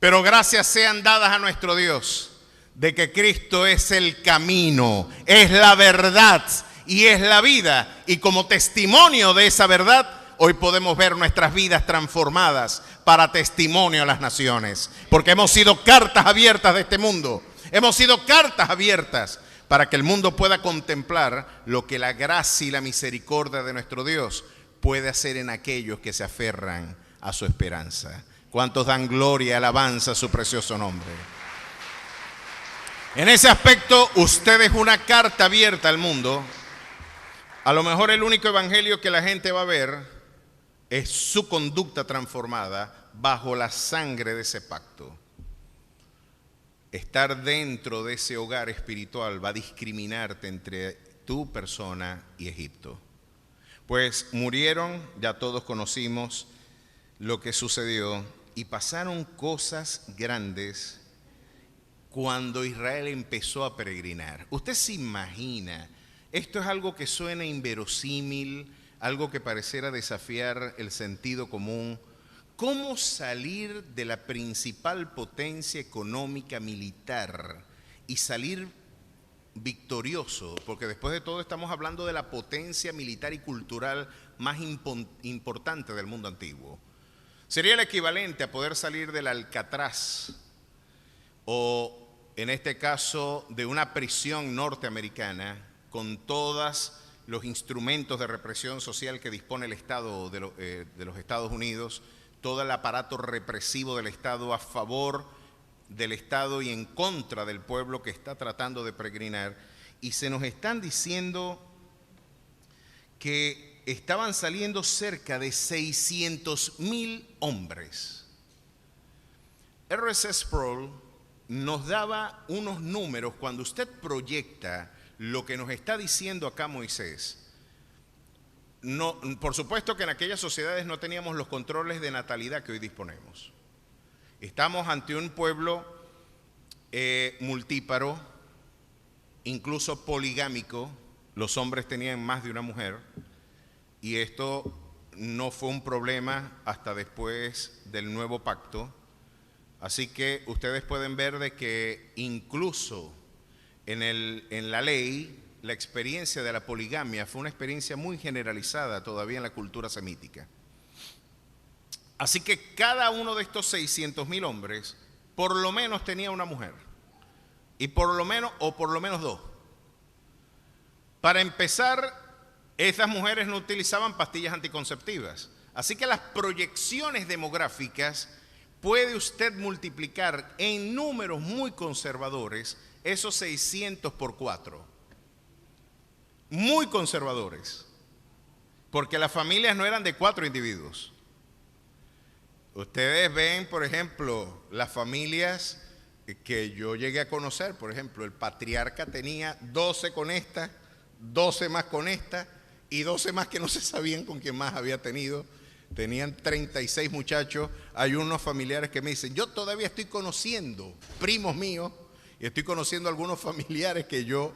Speaker 1: Pero gracias sean dadas a nuestro Dios de que Cristo es el camino, es la verdad y es la vida. Y como testimonio de esa verdad, hoy podemos ver nuestras vidas transformadas para testimonio a las naciones. Porque hemos sido cartas abiertas de este mundo. Hemos sido cartas abiertas para que el mundo pueda contemplar lo que la gracia y la misericordia de nuestro Dios puede hacer en aquellos que se aferran a su esperanza. ¿Cuántos dan gloria y alabanza a su precioso nombre? En ese aspecto, usted es una carta abierta al mundo. A lo mejor el único evangelio que la gente va a ver es su conducta transformada bajo la sangre de ese pacto. Estar dentro de ese hogar espiritual va a discriminarte entre tu persona y Egipto. Pues murieron, ya todos conocimos lo que sucedió, y pasaron cosas grandes cuando Israel empezó a peregrinar. Usted se imagina, esto es algo que suena inverosímil, algo que pareciera desafiar el sentido común. ¿Cómo salir de la principal potencia económica militar y salir victorioso? Porque después de todo estamos hablando de la potencia militar y cultural más importante del mundo antiguo. Sería el equivalente a poder salir del Alcatraz o, en este caso, de una prisión norteamericana con todos los instrumentos de represión social que dispone el Estado de los Estados Unidos, todo el aparato represivo del Estado a favor del Estado y en contra del pueblo que está tratando de peregrinar. Y se nos están diciendo que estaban saliendo cerca de 600,000 hombres. R.C. Sproul nos daba unos números cuando usted proyecta lo que nos está diciendo acá Moisés. No, por supuesto que en aquellas sociedades no teníamos los controles de natalidad que hoy disponemos. Estamos ante un pueblo multíparo, incluso poligámico. Los hombres tenían más de una mujer, y esto no fue un problema hasta después del nuevo pacto. Así que ustedes pueden ver de que incluso en la ley, la experiencia de la poligamia fue una experiencia muy generalizada todavía en la cultura semítica. Así que cada uno de estos 600,000 hombres por lo menos tenía una mujer, y por lo menos dos. Para empezar, esas mujeres no utilizaban pastillas anticonceptivas. Así que las proyecciones demográficas, puede usted multiplicar en números muy conservadores esos 600 por 4. Muy conservadores, porque las familias no eran de 4 individuos. Ustedes ven, por ejemplo, las familias que yo llegué a conocer. Por ejemplo, el patriarca tenía 12 con esta, 12 más con esta y 12 más que no se sabían con quién más había tenido. Tenían 36 muchachos. Hay unos familiares que me dicen, yo todavía estoy conociendo primos míos y estoy conociendo algunos familiares que yo,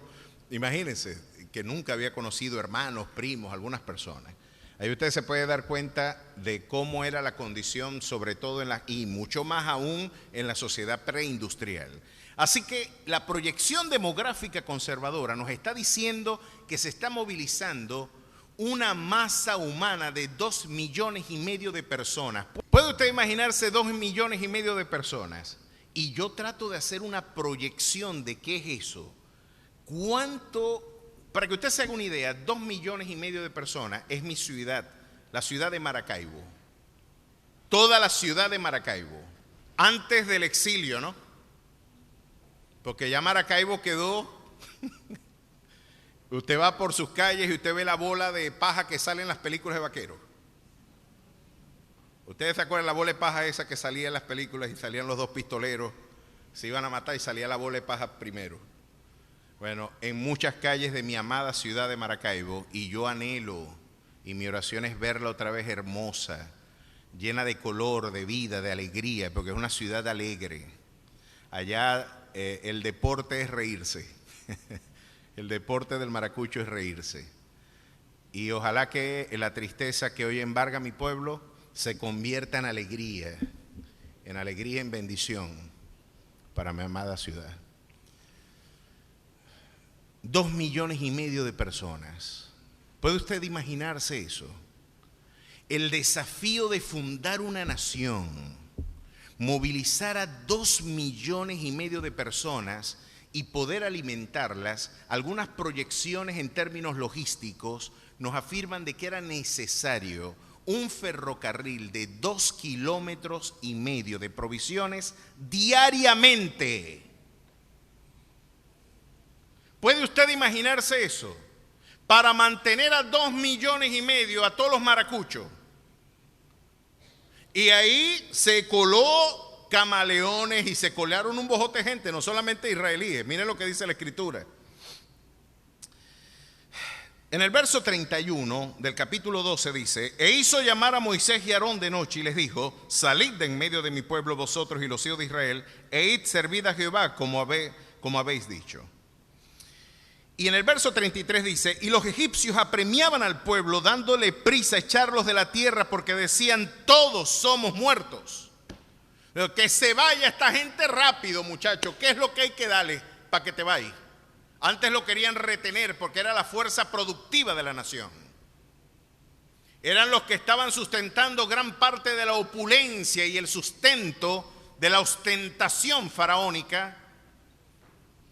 Speaker 1: imagínense, que nunca había conocido, hermanos, primos, algunas personas. Ahí usted se puede dar cuenta de cómo era la condición, sobre todo y mucho más aún en la sociedad preindustrial. Así que la proyección demográfica conservadora nos está diciendo que se está movilizando una masa humana de 2,5 millones de personas. ¿Puede usted imaginarse 2,5 millones de personas? Y yo trato de hacer una proyección de qué es eso. ¿Cuánto? Para que usted se haga una idea, 2,5 millones de personas es mi ciudad, la ciudad de Maracaibo. Toda la ciudad de Maracaibo. Antes del exilio, ¿no? Porque ya Maracaibo quedó. Usted va por sus calles y usted ve la bola de paja que sale en las películas de vaqueros. ¿Ustedes se acuerdan la bola de paja esa que salía en las películas y salían los dos pistoleros, se iban a matar y salía la bola de paja primero? Bueno, en muchas calles de mi amada ciudad de Maracaibo, y yo anhelo, y mi oración es verla otra vez hermosa, llena de color, de vida, de alegría, porque es una ciudad alegre. Allá el deporte es reírse. El deporte del maracucho es reírse. Y ojalá que la tristeza que hoy embarga mi pueblo se convierta en alegría, en bendición para mi amada ciudad. 2,5 millones de personas. ¿Puede usted imaginarse eso? El desafío de fundar una nación, movilizar a 2,5 millones de personas y poder alimentarlas. Algunas proyecciones en términos logísticos nos afirman de que era necesario un ferrocarril de 2,5 kilómetros de provisiones diariamente. ¿Puede usted imaginarse eso? Para mantener a 2,5 millones a todos los maracuchos. Y ahí se coló camaleones y se colaron un bojote de gente, no solamente israelíes. Miren lo que dice la Escritura. En el verso 31 del capítulo 12 dice: e hizo llamar a Moisés y a Aarón de noche y les dijo: salid de en medio de mi pueblo vosotros y los hijos de Israel, e id servid a Jehová como habéis dicho. Y en el verso 33 dice: y los egipcios apremiaban al pueblo dándole prisa a echarlos de la tierra, porque decían: todos somos muertos. Pero que se vaya esta gente rápido, muchachos. ¿Qué es lo que hay que darle para que te vayas? Antes lo querían retener porque era la fuerza productiva de la nación. Eran los que estaban sustentando gran parte de la opulencia y el sustento de la ostentación faraónica.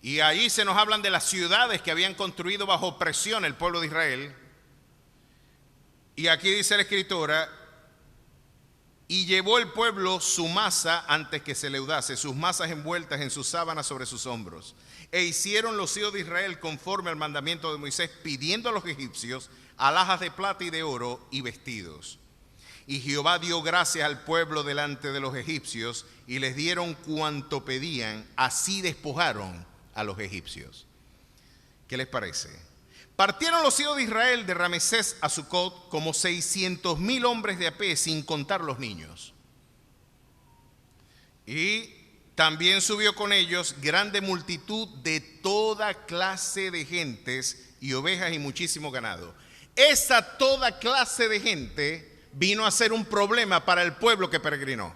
Speaker 1: Y ahí se nos hablan de las ciudades que habían construido bajo presión el pueblo de Israel. Y aquí dice la Escritura: y llevó el pueblo su masa antes que se leudase, sus masas envueltas en sus sábanas sobre sus hombros. E hicieron los hijos de Israel conforme al mandamiento de Moisés, pidiendo a los egipcios alhajas de plata y de oro y vestidos. Y Jehová dio gracias al pueblo delante de los egipcios, y les dieron cuanto pedían, así despojaron a los egipcios. ¿Qué les parece? Partieron los hijos de Israel de Ramesés a Sucot como 600,000 hombres de a pie, sin contar los niños. Y también subió con ellos grande multitud de toda clase de gentes y ovejas y muchísimo ganado. Esa toda clase de gente vino a ser un problema para el pueblo que peregrinó.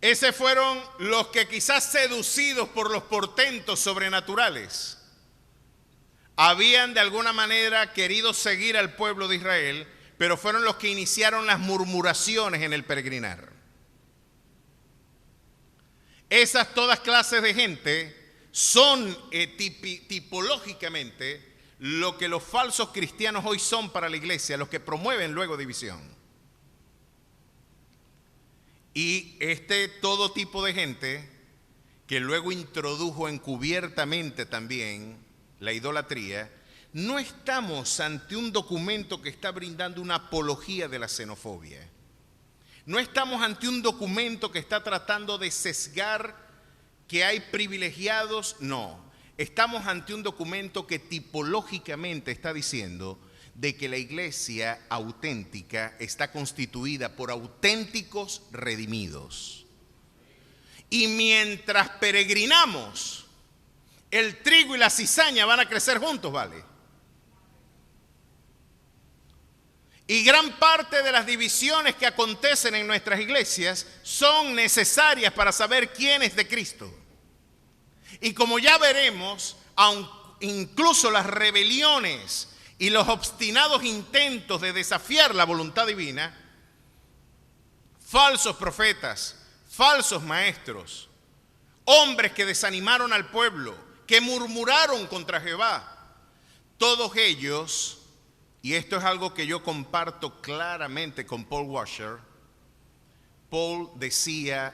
Speaker 1: Esos fueron los que, quizás seducidos por los portentos sobrenaturales, habían de alguna manera querido seguir al pueblo de Israel, pero fueron los que iniciaron las murmuraciones en el peregrinar. Esas todas clases de gente son tipológicamente lo que los falsos cristianos hoy son para la iglesia, los que promueven luego división. Y todo tipo de gente que luego introdujo encubiertamente también la idolatría. No estamos ante un documento que está brindando una apología de la xenofobia. No estamos ante un documento que está tratando de sesgar que hay privilegiados. No, estamos ante un documento que tipológicamente está diciendo de que la iglesia auténtica está constituida por auténticos redimidos. Y mientras peregrinamos, el trigo y la cizaña van a crecer juntos, ¿vale? Y gran parte de las divisiones que acontecen en nuestras iglesias son necesarias para saber quién es de Cristo. Y como ya veremos, incluso las rebeliones y los obstinados intentos de desafiar la voluntad divina, falsos profetas, falsos maestros, hombres que desanimaron al pueblo, que murmuraron contra Jehová, todos ellos, y esto es algo que yo comparto claramente con Paul Washer. Paul decía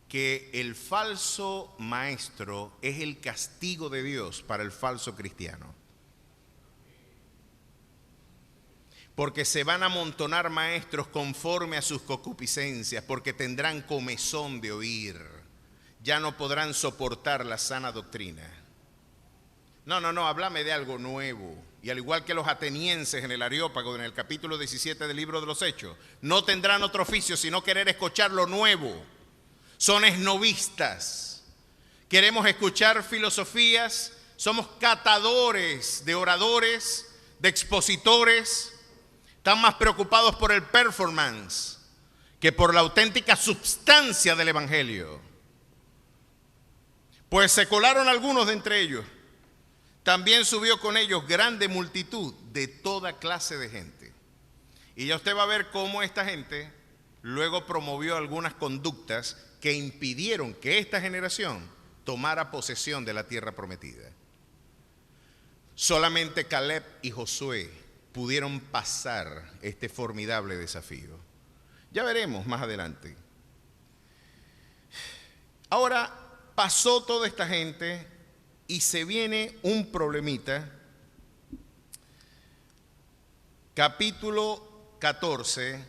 Speaker 1: que el falso maestro es el castigo de Dios para el falso cristiano. Porque se van a amontonar maestros conforme a sus concupiscencias, porque tendrán comezón de oír. ya no podrán soportar la sana doctrina. No, háblame de algo nuevo. Y al igual que los atenienses en el Areópago, en el capítulo 17 del libro de los Hechos, no tendrán otro oficio sino querer escuchar lo nuevo. Son esnovistas. Queremos escuchar filosofías. Somos catadores de oradores, de expositores. Están más preocupados por el performance que por la auténtica substancia del Evangelio. Pues se colaron algunos de entre ellos. También subió con ellos grande multitud de toda clase de gente. Y ya usted va a ver cómo esta gente luego promovió algunas conductas que impidieron que esta generación tomara posesión de la tierra prometida. Solamente Caleb y Josué pudieron pasar este formidable desafío. Ya veremos más adelante. Ahora pasó toda esta gente y se viene un problemita. Capítulo 14.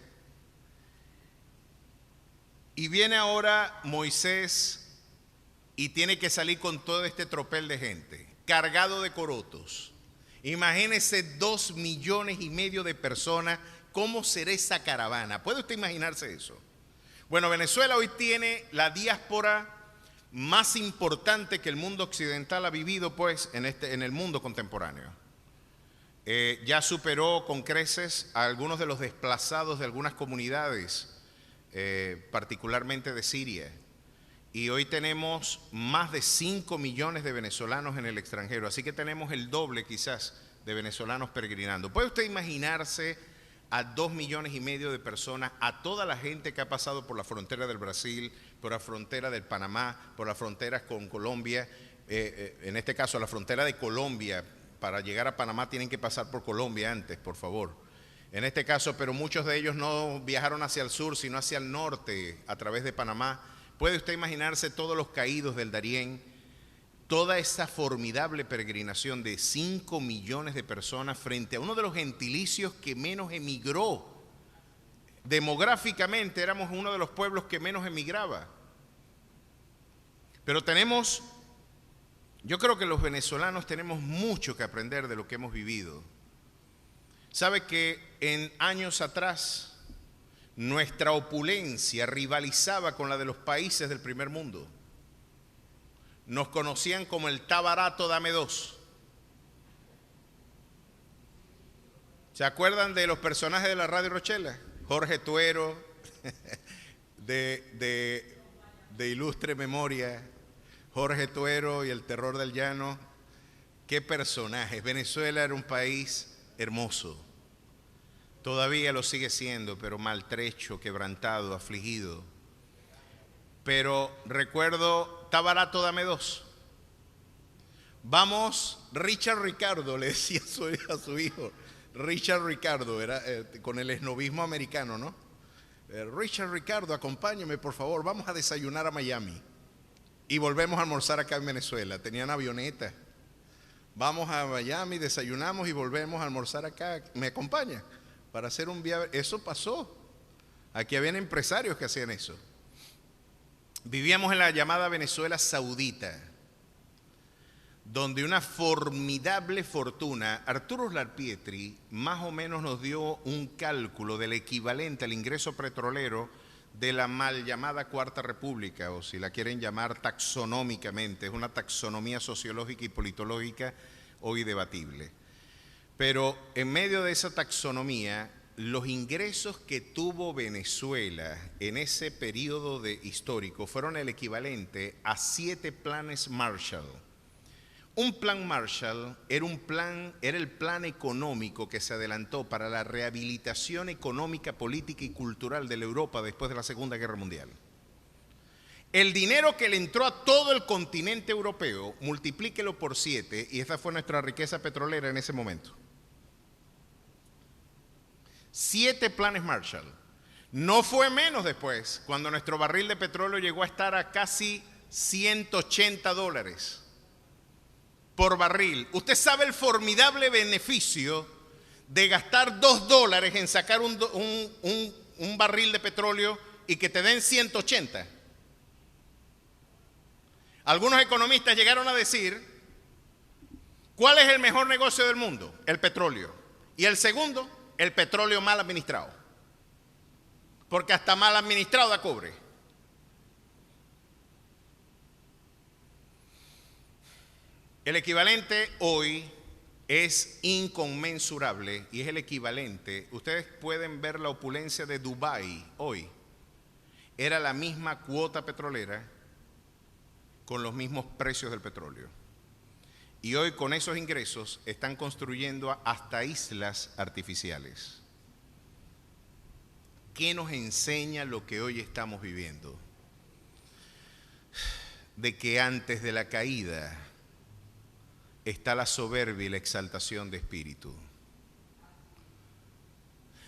Speaker 1: Y viene ahora Moisés y tiene que salir con todo este tropel de gente, cargado de corotos. Imagínese 2,5 millones de personas. ¿Cómo será esa caravana? ¿Puede usted imaginarse eso? Bueno, Venezuela hoy tiene la diáspora más importante que el mundo occidental ha vivido, pues, en el mundo contemporáneo. Ya superó con creces a algunos de los desplazados de algunas comunidades, particularmente de Siria. Y hoy tenemos más de 5 millones de venezolanos en el extranjero, así que tenemos el doble quizás de venezolanos peregrinando. ¿Puede usted imaginarse a 2,5 millones de personas, a toda la gente que ha pasado por la frontera del Brasil, por la frontera del Panamá, por las fronteras con Colombia, en este caso la frontera de Colombia? Para llegar a Panamá tienen que pasar por Colombia antes, por favor. En este caso, pero muchos de ellos no viajaron hacia el sur, sino hacia el norte, a través de Panamá. ¿Puede usted imaginarse todos los caídos del Darién? Toda esa formidable peregrinación de 5 millones de personas frente a uno de los gentilicios que menos emigró. Demográficamente éramos uno de los pueblos que menos emigraba. Pero yo creo que los venezolanos tenemos mucho que aprender de lo que hemos vivido. ¿Sabe que en años atrás nuestra opulencia rivalizaba con la de los países del primer mundo? Nos conocían como el "está barato, dame dos". ¿Se acuerdan de los personajes de la Radio Rochela? Jorge Tuero, de ilustre memoria, Jorge Tuero y el terror del llano. ¿Qué personajes? Venezuela era un país hermoso. Todavía lo sigue siendo, pero maltrecho, quebrantado, afligido. Pero recuerdo, "está barato, dame dos". Vamos, Richard Ricardo, le decía a su hijo. Richard Ricardo, era con el esnovismo americano, ¿no? Richard Ricardo, acompáñeme por favor, vamos a desayunar a Miami. Y volvemos a almorzar acá en Venezuela. Tenían avioneta. Vamos a Miami, desayunamos y volvemos a almorzar acá. ¿Me acompaña? Para hacer un viaje. Eso pasó. Aquí habían empresarios que hacían eso. Vivíamos en la llamada Venezuela Saudita, donde una formidable fortuna, Arturo Larpietri, más o menos nos dio un cálculo del equivalente al ingreso petrolero de la mal llamada Cuarta República, o si la quieren llamar taxonómicamente, es una taxonomía sociológica y politológica hoy debatible. Pero en medio de esa taxonomía, los ingresos que tuvo Venezuela en ese periodo histórico fueron el equivalente a 7 planes Marshall. Un plan Marshall era el plan económico que se adelantó para la rehabilitación económica, política y cultural de la Europa después de la Segunda Guerra Mundial. El dinero que le entró a todo el continente europeo, multiplíquelo por 7 y esa fue nuestra riqueza petrolera en ese momento. 7 planes Marshall. No fue menos después, cuando nuestro barril de petróleo llegó a estar a casi $180 por barril. Usted sabe el formidable beneficio de gastar $2 en sacar un barril de petróleo y que te den 180. Algunos economistas llegaron a decir, ¿cuál es el mejor negocio del mundo? El petróleo. Y el segundo, el petróleo mal administrado. Porque hasta mal administrado da cobre. El equivalente hoy es inconmensurable y es el equivalente. Ustedes pueden ver la opulencia de Dubái hoy. Era la misma cuota petrolera con los mismos precios del petróleo. Y hoy con esos ingresos están construyendo hasta islas artificiales. ¿Qué nos enseña lo que hoy estamos viviendo? De que antes de la caída está la soberbia y la exaltación de espíritu.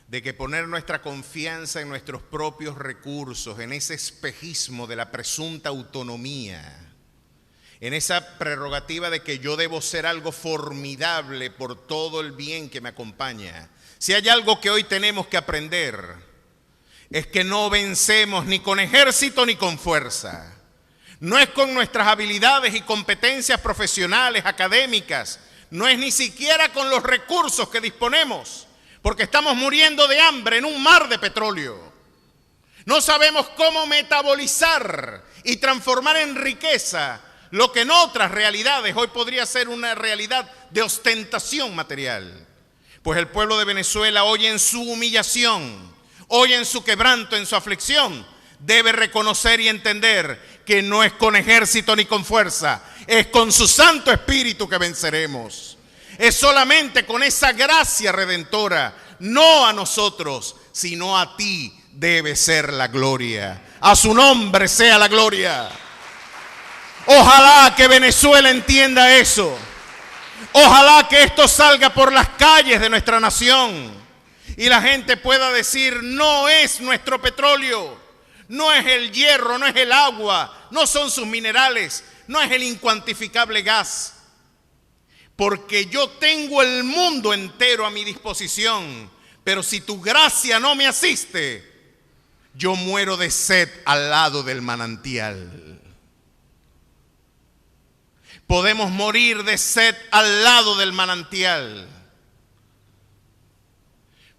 Speaker 1: De que poner nuestra confianza en nuestros propios recursos, en ese espejismo de la presunta autonomía, en esa prerrogativa de que yo debo ser algo formidable por todo el bien que me acompaña. Si hay algo que hoy tenemos que aprender, es que no vencemos ni con ejército ni con fuerza. No es con nuestras habilidades y competencias profesionales, académicas, no es ni siquiera con los recursos que disponemos, porque estamos muriendo de hambre en un mar de petróleo. No sabemos cómo metabolizar y transformar en riqueza lo que en otras realidades hoy podría ser una realidad de ostentación material. Pues el pueblo de Venezuela hoy en su humillación, hoy en su quebranto, en su aflicción, debe reconocer y entender que no es con ejército ni con fuerza, es con su Santo Espíritu que venceremos. Es solamente con esa gracia redentora, no a nosotros, sino a ti debe ser la gloria. A su nombre sea la gloria. Ojalá que Venezuela entienda eso. Ojalá que esto salga por las calles de nuestra nación y la gente pueda decir, no es nuestro petróleo, no es el hierro, no es el agua, no son sus minerales, no es el incuantificable gas. Porque yo tengo el mundo entero a mi disposición, pero si tu gracia no me asiste, yo muero de sed al lado del manantial. Podemos morir de sed al lado del manantial,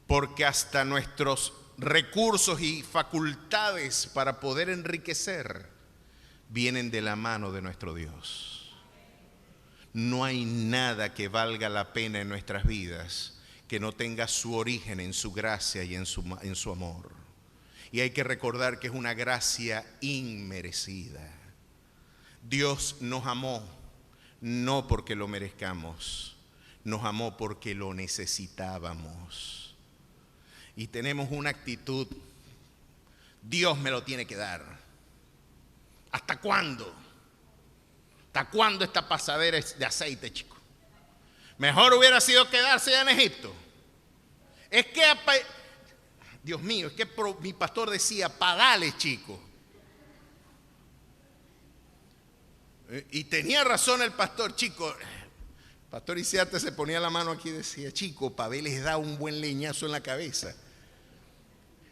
Speaker 1: porque hasta nuestros recursos y facultades para poder enriquecer vienen de la mano de nuestro Dios. No hay nada que valga la pena en nuestras vidas que no tenga su origen en su gracia y en su amor. Y hay que recordar que es una gracia inmerecida. Dios nos amó no porque lo merezcamos, nos amó porque lo necesitábamos. Y tenemos una actitud, Dios me lo tiene que dar. ¿Hasta cuándo? ¿Hasta cuándo esta pasadera de aceite, chico? Mejor hubiera sido quedarse ya en Egipto. Es que, Dios mío, es que mi pastor decía, pagale, chico. Y tenía razón el pastor, chico. Pastor Isiarte se ponía la mano aquí y decía, chico, Pavé les da un buen leñazo en la cabeza.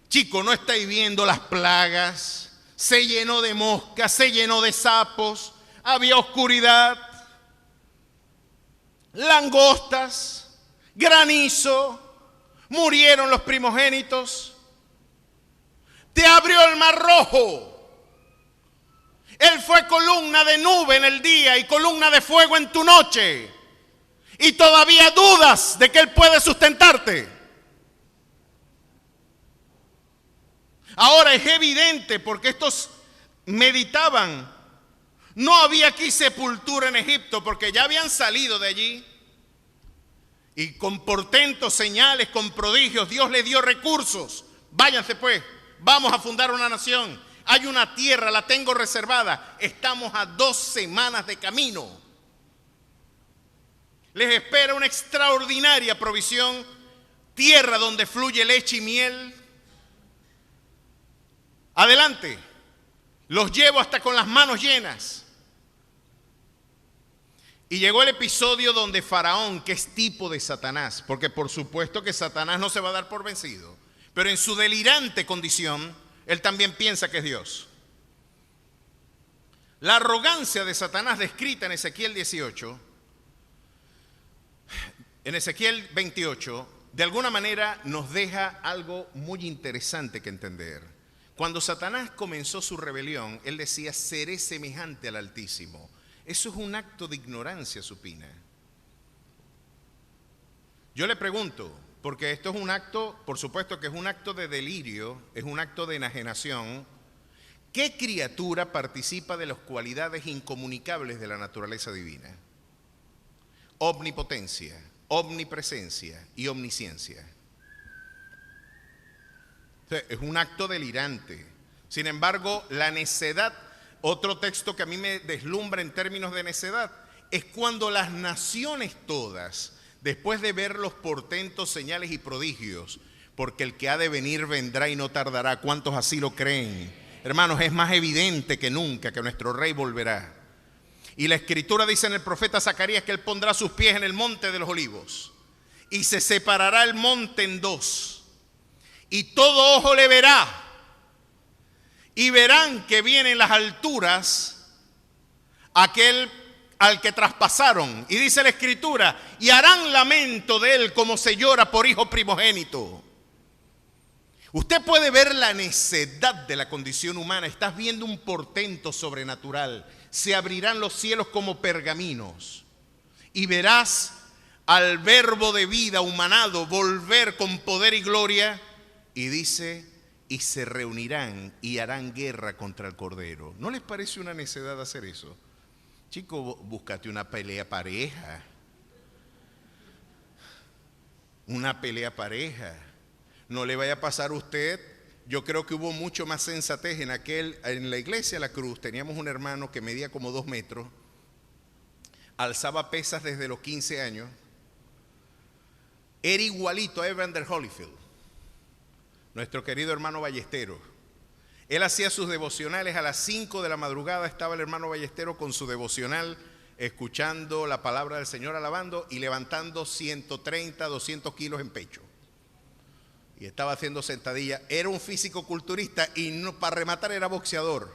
Speaker 1: Chico, ¿no estáis viendo las plagas? Se llenó de moscas, se llenó de sapos, había oscuridad, langostas, granizo, murieron los primogénitos. Te abrió el mar rojo. Él fue columna de nube en el día y columna de fuego en tu noche. Y todavía dudas de que Él puede sustentarte. Ahora es evidente porque estos meditaban. No había aquí sepultura en Egipto porque ya habían salido de allí. Y con portentos, señales, con prodigios, Dios les dio recursos. Váyanse pues, vamos a fundar una nación. Hay una tierra, la tengo reservada. Estamos a 2 semanas de camino. Les espera una extraordinaria provisión. Tierra donde fluye leche y miel. Adelante. Los llevo hasta con las manos llenas. Y llegó el episodio donde Faraón, que es tipo de Satanás, porque por supuesto que Satanás no se va a dar por vencido, pero en su delirante condición, él también piensa que es Dios. La arrogancia de Satanás descrita en Ezequiel 18, en Ezequiel 28, de alguna manera nos deja algo muy interesante que entender. Cuando Satanás comenzó su rebelión, él decía, seré semejante al Altísimo. Eso es un acto de ignorancia supina. Yo le pregunto, porque esto es un acto, por supuesto que es un acto de delirio, es un acto de enajenación, ¿qué criatura participa de las cualidades incomunicables de la naturaleza divina? Omnipotencia, omnipresencia y omnisciencia. O sea, es un acto delirante. Sin embargo, la necedad, otro texto que a mí me deslumbra en términos de necedad, es cuando las naciones todas, después de ver los portentos, señales y prodigios, porque el que ha de venir vendrá y no tardará, ¿cuántos así lo creen? Hermanos, es más evidente que nunca que nuestro rey volverá. Y la escritura dice en el profeta Zacarías que él pondrá sus pies en el monte de los olivos y se separará el monte en dos y todo ojo le verá y verán que viene en las alturas aquel al que traspasaron. Y dice la escritura, y harán lamento de él como se llora por hijo primogénito. Usted puede ver la necedad de la condición humana. Estás viendo un portento sobrenatural. Se abrirán los cielos como pergaminos y verás al verbo de vida humanado volver con poder y gloria. Y dice, y se reunirán y harán guerra contra el Cordero. ¿No les parece una necedad hacer eso? Chico, búscate una pelea pareja. Una pelea pareja. No le vaya a pasar a usted. Yo creo que hubo mucho más sensatez en la iglesia La Cruz. Teníamos un hermano que medía como 2 metros. Alzaba pesas desde los 15 años. Era igualito a Evander Holyfield, nuestro querido hermano Ballesteros. Él hacía sus devocionales a las 5 de la madrugada, estaba el hermano Ballesteros con su devocional, escuchando la palabra del Señor, alabando y levantando 130, 200 kilos en pecho. Y estaba haciendo sentadillas. Era un físico-culturista y no, para rematar era boxeador.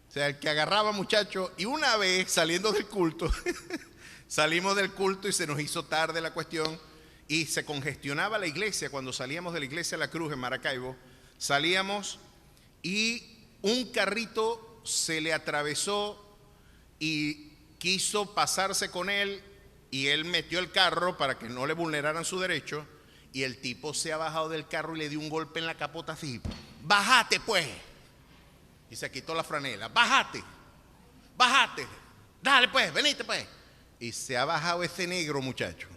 Speaker 1: O sea, el que agarraba muchachos. Y una vez saliendo del culto, salimos del culto y se nos hizo tarde la cuestión. Y se congestionaba la iglesia cuando salíamos de la iglesia La Cruz en Maracaibo. Salíamos y un carrito se le atravesó y quiso pasarse con él y él metió el carro para que no le vulneraran su derecho y el tipo se ha bajado del carro y le dio un golpe en la capota así. Bájate pues. Y se quitó la franela. Bájate, bájate. Dale pues, venite pues. Y se ha bajado ese negro muchacho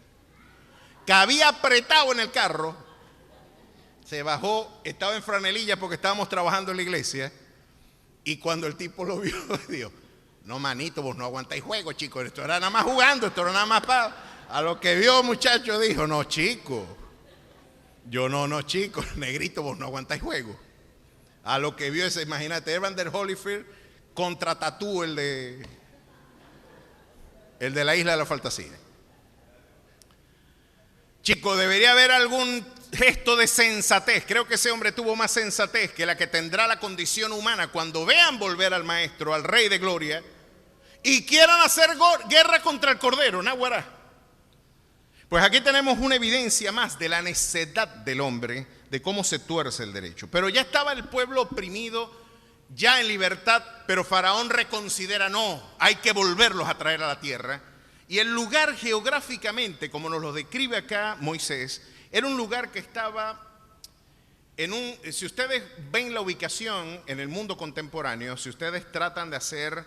Speaker 1: que había apretado en el carro, se bajó, estaba en franelilla porque estábamos trabajando en la iglesia, y cuando el tipo lo vio, dijo, no manito, vos no aguantáis juego, chicos, esto era nada más jugando, esto era nada más para... A lo que vio muchacho dijo, no chico, yo no chico, negrito, vos no aguantáis juego. A lo que vio ese, imagínate, Evander Holyfield contra Tatú, el de la isla de la fantasía. Chico, debería haber algún gesto de sensatez. Creo que ese hombre tuvo más sensatez que la que tendrá la condición humana cuando vean volver al Maestro, al Rey de Gloria, y quieran hacer guerra contra el Cordero. Naguará. Pues aquí tenemos una evidencia más de la necedad del hombre, de cómo se tuerce el derecho. Pero ya estaba el pueblo oprimido, ya en libertad, pero Faraón reconsidera, no, hay que volverlos a traer a la tierra. Y el lugar geográficamente, como nos lo describe acá Moisés, era un lugar que estaba si ustedes ven la ubicación en el mundo contemporáneo, si ustedes tratan de hacer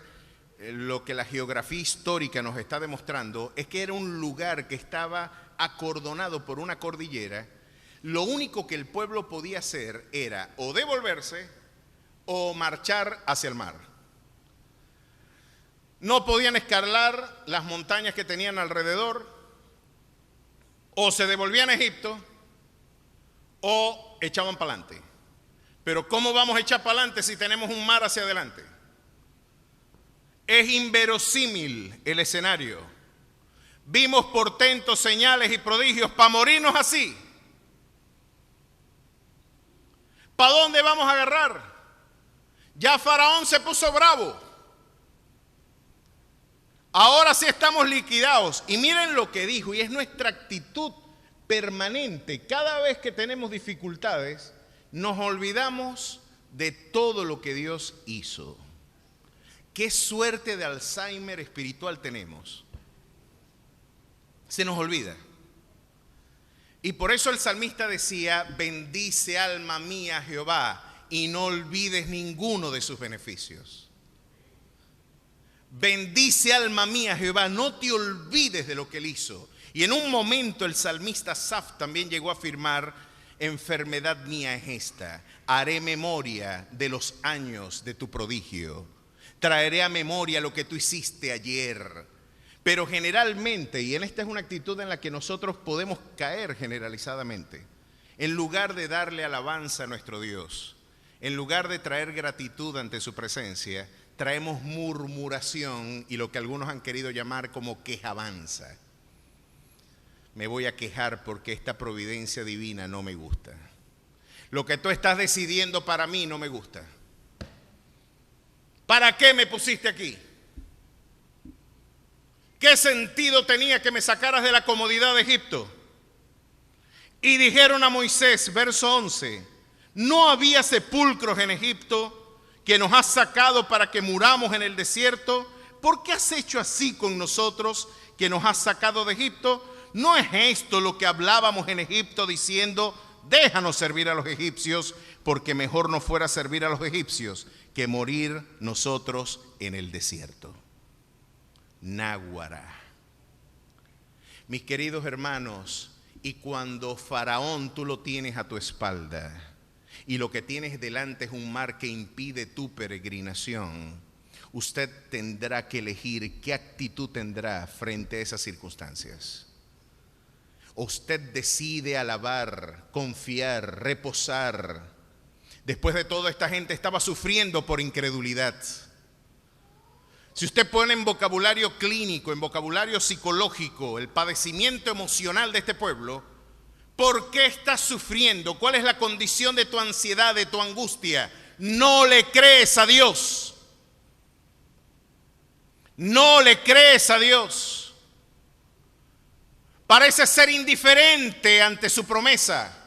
Speaker 1: lo que la geografía histórica nos está demostrando, es que era un lugar que estaba acordonado por una cordillera. Lo único que el pueblo podía hacer era o devolverse o marchar hacia el mar. No podían escalar las montañas que tenían alrededor, o se devolvían a Egipto, o echaban para adelante. Pero ¿cómo vamos a echar para adelante si tenemos un mar hacia adelante? Es inverosímil el escenario. Vimos portentos, señales y prodigios para morirnos así. ¿Para dónde vamos a agarrar? Ya Faraón se puso bravo. Ahora sí estamos liquidados. Y miren lo que dijo, y es nuestra actitud permanente. Cada vez que tenemos dificultades, nos olvidamos de todo lo que Dios hizo. Qué suerte de Alzheimer espiritual tenemos. Se nos olvida. Y por eso el salmista decía, bendice alma mía a Jehová y no olvides ninguno de sus beneficios. Bendice alma mía a Jehová, no te olvides de lo que él hizo. Y en un momento el salmista Asaf también llegó a afirmar, enfermedad mía es esta, haré memoria de los años de tu prodigio, traeré a memoria lo que tú hiciste ayer. Pero generalmente, y en esta es una actitud en la que nosotros podemos caer generalizadamente, en lugar de darle alabanza a nuestro Dios, en lugar de traer gratitud ante su presencia, traemos murmuración y lo que algunos han querido llamar como quejabanza. Me voy a quejar porque esta providencia divina no me gusta. Lo que tú estás decidiendo para mí no me gusta. ¿Para qué me pusiste aquí? ¿Qué sentido tenía que me sacaras de la comodidad de Egipto? Y dijeron a Moisés, verso 11, ¿no había sepulcros en Egipto que nos has sacado para que muramos en el desierto? ¿Por qué has hecho así con nosotros que nos has sacado de Egipto? ¿No es esto lo que hablábamos en Egipto diciendo, déjanos servir a los egipcios, porque mejor nos fuera servir a los egipcios que morir nosotros en el desierto? Náguara. Mis queridos hermanos, y cuando Faraón tú lo tienes a tu espalda y lo que tienes delante es un mar que impide tu peregrinación, usted tendrá que elegir qué actitud tendrá frente a esas circunstancias. Usted decide alabar, confiar, reposar. Después de todo, esta gente estaba sufriendo por incredulidad. Si usted pone en vocabulario clínico, en vocabulario psicológico, el padecimiento emocional de este pueblo, ¿por qué estás sufriendo? ¿Cuál es la condición de tu ansiedad, de tu angustia? No le crees a Dios. No le crees a Dios. Parece ser indiferente ante su promesa.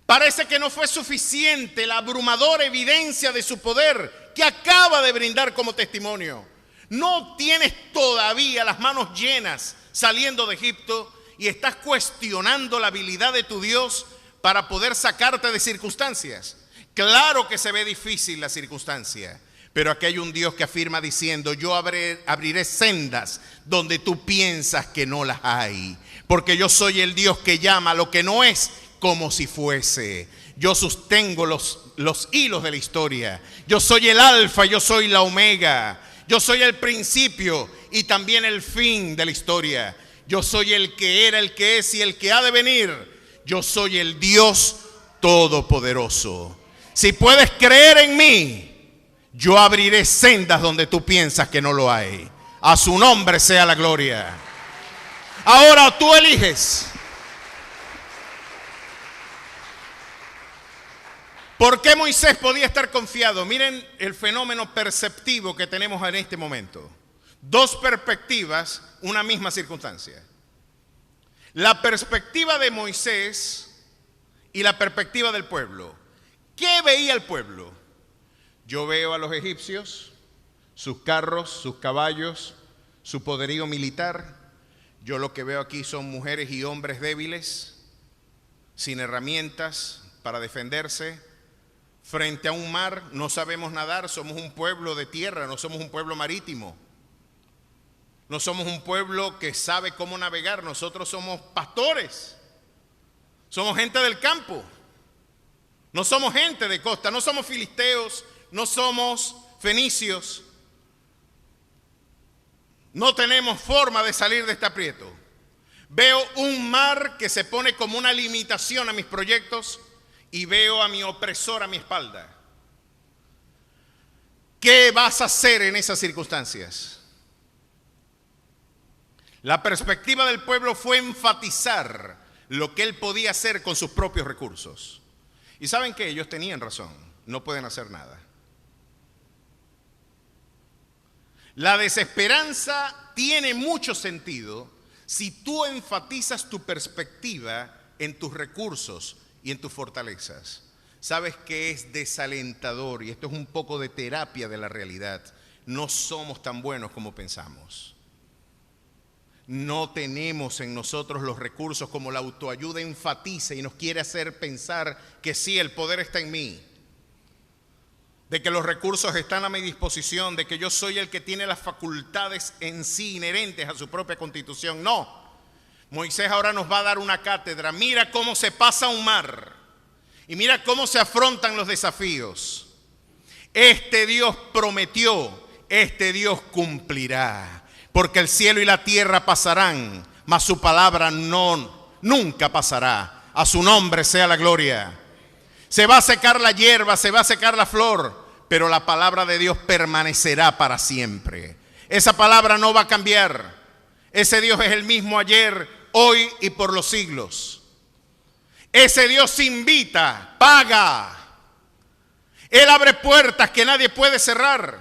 Speaker 1: Parece que no fue suficiente la abrumadora evidencia de su poder que acaba de brindar como testimonio. No tienes todavía las manos llenas saliendo de Egipto y estás cuestionando la habilidad de tu Dios para poder sacarte de circunstancias. Claro que se ve difícil la circunstancia, pero aquí hay un Dios que afirma diciendo, yo abriré sendas donde tú piensas que no las hay, porque yo soy el Dios que llama lo que no es como si fuese. Yo sostengo los hilos de la historia. Yo soy el alfa, yo soy la omega. Yo soy el principio y también el fin de la historia. Yo soy el que era, el que es y el que ha de venir. Yo soy el Dios todopoderoso. Si puedes creer en mí, yo abriré sendas donde tú piensas que no lo hay. A su nombre sea la gloria. Ahora tú eliges. ¿Por qué Moisés podía estar confiado? Miren el fenómeno perceptivo que tenemos en este momento. Dos perspectivas, una misma circunstancia. La perspectiva de Moisés y la perspectiva del pueblo. ¿Qué veía el pueblo? Yo veo a los egipcios, sus carros, sus caballos, su poderío militar. Yo lo que veo aquí son mujeres y hombres débiles, sin herramientas para defenderse. Frente a un mar, no sabemos nadar, somos un pueblo de tierra, no somos un pueblo marítimo. No somos un pueblo que sabe cómo navegar, nosotros somos pastores. Somos gente del campo. No somos gente de costa, no somos filisteos, no somos fenicios. No tenemos forma de salir de este aprieto. Veo un mar que se pone como una limitación a mis proyectos y veo a mi opresor a mi espalda. ¿Qué vas a hacer en esas circunstancias? La perspectiva del pueblo fue enfatizar lo que él podía hacer con sus propios recursos. Y saben que ellos tenían razón, no pueden hacer nada. La desesperanza tiene mucho sentido si tú enfatizas tu perspectiva en tus recursos y en tus fortalezas. Sabes que es desalentador, y esto es un poco de terapia de la realidad. No somos tan buenos como pensamos. No tenemos en nosotros los recursos como la autoayuda enfatiza y nos quiere hacer pensar que sí, el poder está en mí, de que los recursos están a mi disposición, de que yo soy el que tiene las facultades en sí inherentes a su propia constitución. No. Moisés ahora nos va a dar una cátedra. Mira cómo se pasa un mar y mira cómo se afrontan los desafíos. Este Dios prometió, este Dios cumplirá. Porque el cielo y la tierra pasarán, mas su palabra nunca pasará. A su nombre sea la gloria. Se va a secar la hierba, se va a secar la flor, pero la palabra de Dios permanecerá para siempre. Esa palabra no va a cambiar. Ese Dios es el mismo ayer, hoy y por los siglos. Ese Dios invita, paga. Él abre puertas que nadie puede cerrar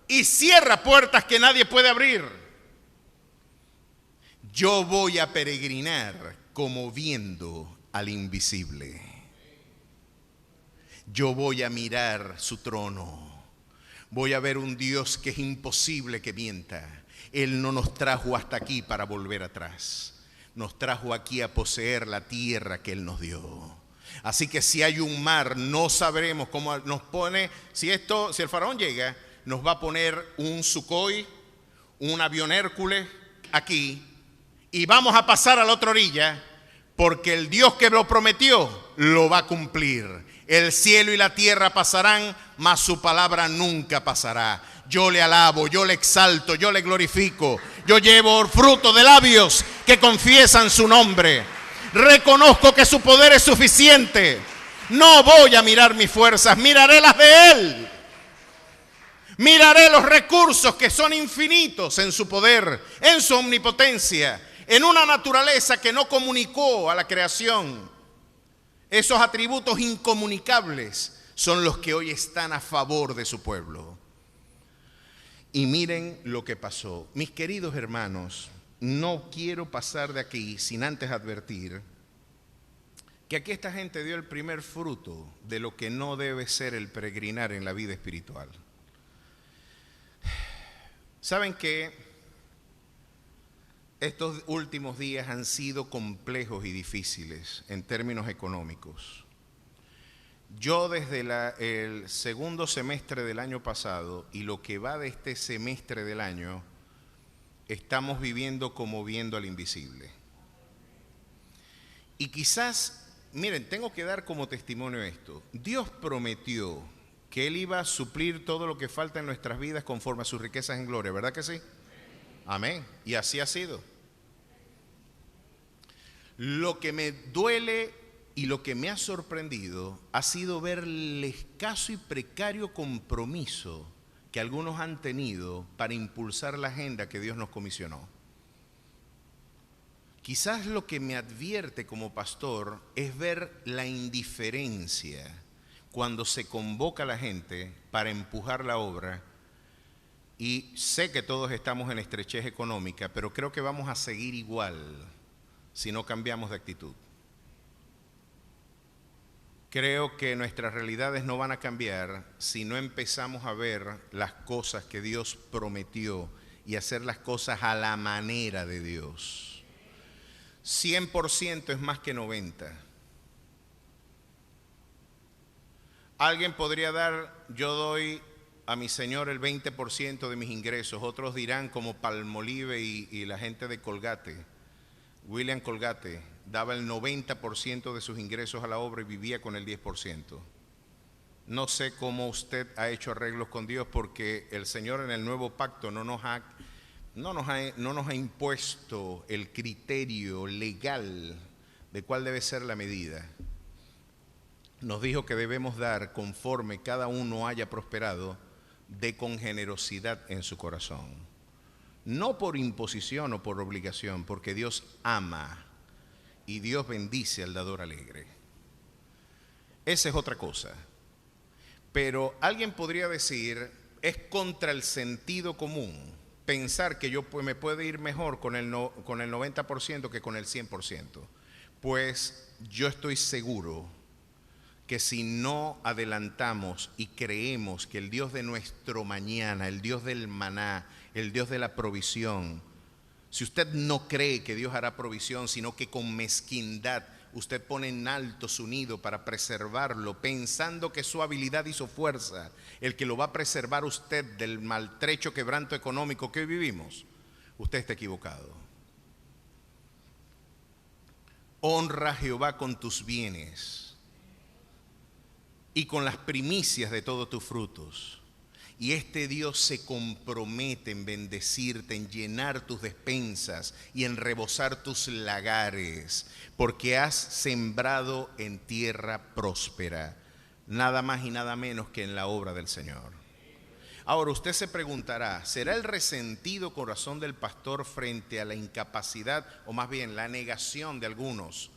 Speaker 1: y cierra puertas que nadie puede abrir. Yo voy a peregrinar como viendo al invisible. Yo voy a mirar su trono. Voy a ver un Dios que es imposible que mienta. Él no nos trajo hasta aquí para volver atrás. Nos trajo aquí a poseer la tierra que Él nos dio. Así que si hay un mar, no sabremos cómo nos pone. Si el faraón llega, nos va a poner un Sukhoi, un avión Hércules aquí. Y vamos a pasar a la otra orilla, porque el Dios que lo prometió lo va a cumplir. El cielo y la tierra pasarán, mas su palabra nunca pasará. Yo le alabo, yo le exalto, yo le glorifico. Yo llevo fruto de labios que confiesan su nombre. Reconozco que su poder es suficiente. No voy a mirar mis fuerzas, miraré las de Él. Miraré los recursos que son infinitos en su poder, en su omnipotencia, en una naturaleza que no comunicó a la creación. Esos atributos incomunicables son los que hoy están a favor de su pueblo. Y miren lo que pasó. Mis queridos hermanos, no quiero pasar de aquí sin antes advertir que aquí esta gente dio el primer fruto de lo que no debe ser el peregrinar en la vida espiritual. ¿Saben qué? Estos últimos días han sido complejos y difíciles en términos económicos. Yo desde el segundo semestre del año pasado y lo que va de este semestre del año, estamos viviendo como viendo al invisible. Y quizás, miren, tengo que dar como testimonio esto. Dios prometió que Él iba a suplir todo lo que falta en nuestras vidas conforme a sus riquezas en gloria, ¿verdad que sí? Amén. Y así ha sido. Lo que me duele y lo que me ha sorprendido ha sido ver el escaso y precario compromiso que algunos han tenido para impulsar la agenda que Dios nos comisionó. Quizás lo que me advierte como pastor es ver la indiferencia cuando se convoca a la gente para empujar la obra. Y sé que todos estamos en estrechez económica, pero creo que vamos a seguir igual si no cambiamos de actitud. Creo que nuestras realidades no van a cambiar si no empezamos a ver las cosas que Dios prometió y hacer las cosas a la manera de Dios. 100% es más que 90%. Alguien podría dar, yo doy a mi Señor el 20% de mis ingresos. Otros dirán como Palmolive y la gente de Colgate. William Colgate daba el 90% de sus ingresos a la obra y vivía con el 10%. No sé cómo usted ha hecho arreglos con Dios, porque el Señor en el nuevo pacto no nos ha impuesto el criterio legal de cuál debe ser la medida. Nos dijo que debemos dar conforme cada uno haya prosperado, de con generosidad en su corazón. No por imposición o por obligación, porque Dios ama y Dios bendice al dador alegre. Esa es otra cosa. Pero alguien podría decir, es contra el sentido común pensar que me puede ir mejor con el 90% que con el 100%. Pues yo estoy seguro que si no adelantamos y creemos que el Dios de nuestro mañana, el Dios del maná, el Dios de la provisión, si usted no cree que Dios hará provisión, sino que con mezquindad usted pone en alto su nido para preservarlo, pensando que su habilidad y su fuerza, el que lo va a preservar usted del maltrecho quebranto económico que hoy vivimos, usted está equivocado. Honra a Jehová con tus bienes y con las primicias de todos tus frutos. Y este Dios se compromete en bendecirte, en llenar tus despensas y en rebosar tus lagares, porque has sembrado en tierra próspera, nada más y nada menos que en la obra del Señor. Ahora usted se preguntará, ¿será el resentido corazón del pastor frente a la incapacidad, o más bien la negación de algunos,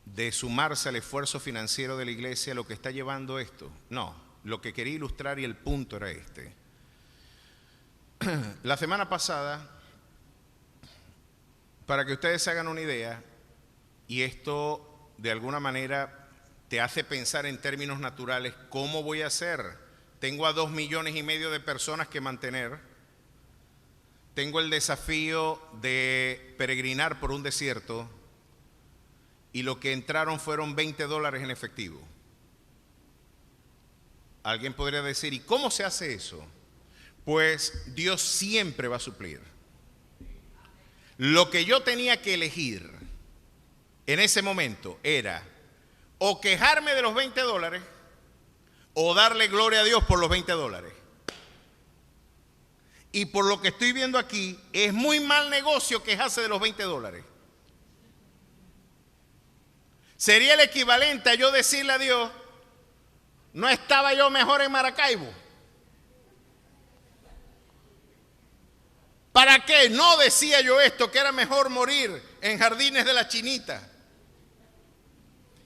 Speaker 1: de sumarse al esfuerzo financiero de la iglesia lo que está llevando esto? No. Lo que quería ilustrar y el punto era este. La semana pasada, para que ustedes se hagan una idea, y esto de alguna manera te hace pensar en términos naturales, ¿cómo voy a hacer? Tengo a 2,5 millones de personas que mantener. Tengo el desafío de peregrinar por un desierto y lo que entraron fueron $20 en efectivo. Alguien podría decir, ¿y cómo se hace eso? Pues Dios siempre va a suplir. Lo que yo tenía que elegir en ese momento era o quejarme de los $20 o darle gloria a Dios por los $20. Y por lo que estoy viendo aquí, es muy mal negocio quejarse de los $20. Sería el equivalente a yo decirle a Dios, ¿no estaba yo mejor en Maracaibo? ¿Para qué? No decía yo esto, que era mejor morir en Jardines de la Chinita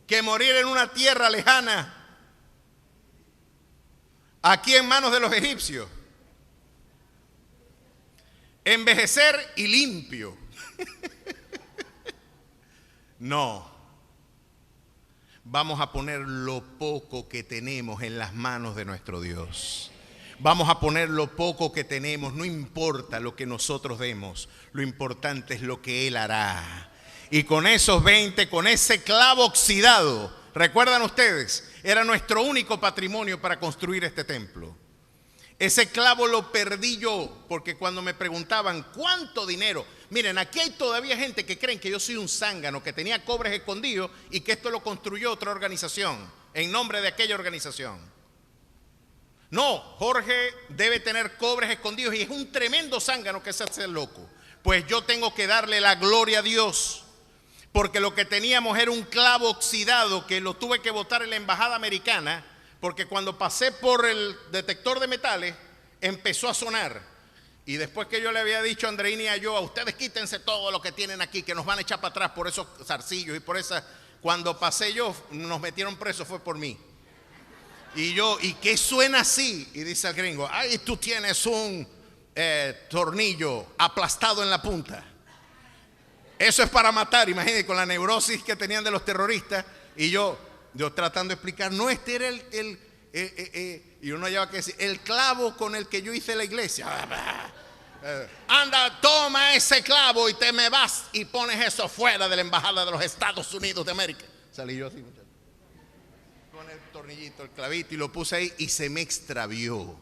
Speaker 1: que morir en una tierra lejana, aquí en manos de los egipcios. Envejecer y limpio. No. Vamos a poner lo poco que tenemos en las manos de nuestro Dios. Vamos a poner lo poco que tenemos, no importa lo que nosotros demos, lo importante es lo que Él hará. Y con esos 20, con ese clavo oxidado, ¿recuerdan ustedes? Era nuestro único patrimonio para construir este templo. Ese clavo lo perdí yo, porque cuando me preguntaban ¿cuánto dinero? Miren, aquí hay todavía gente que creen que yo soy un zángano, que tenía cobres escondidos y que esto lo construyó otra organización, en nombre de aquella organización. No, Jorge debe tener cobres escondidos y es un tremendo zángano que se hace loco. Pues yo tengo que darle la gloria a Dios, porque lo que teníamos era un clavo oxidado que lo tuve que botar en la embajada americana, porque cuando pasé por el detector de metales empezó a sonar. Y después que yo le había dicho a Andreina y a yo, a ustedes quítense todo lo que tienen aquí, que nos van a echar para atrás por esos zarcillos y por esas. Cuando pasé yo, nos metieron presos, fue por mí. Y yo, ¿y qué suena así? Y dice el gringo, ay, tú tienes un tornillo aplastado en la punta. Eso es para matar, imagínense, con la neurosis que tenían de los terroristas. Y yo tratando de explicar, no, este era y uno lleva que decir, el clavo con el que yo hice la iglesia. Anda, toma ese clavo y te me vas y pones eso fuera de la embajada de los Estados Unidos de América. Salí yo así, muchachos, con el tornillito, el clavito, y lo puse ahí y se me extravió.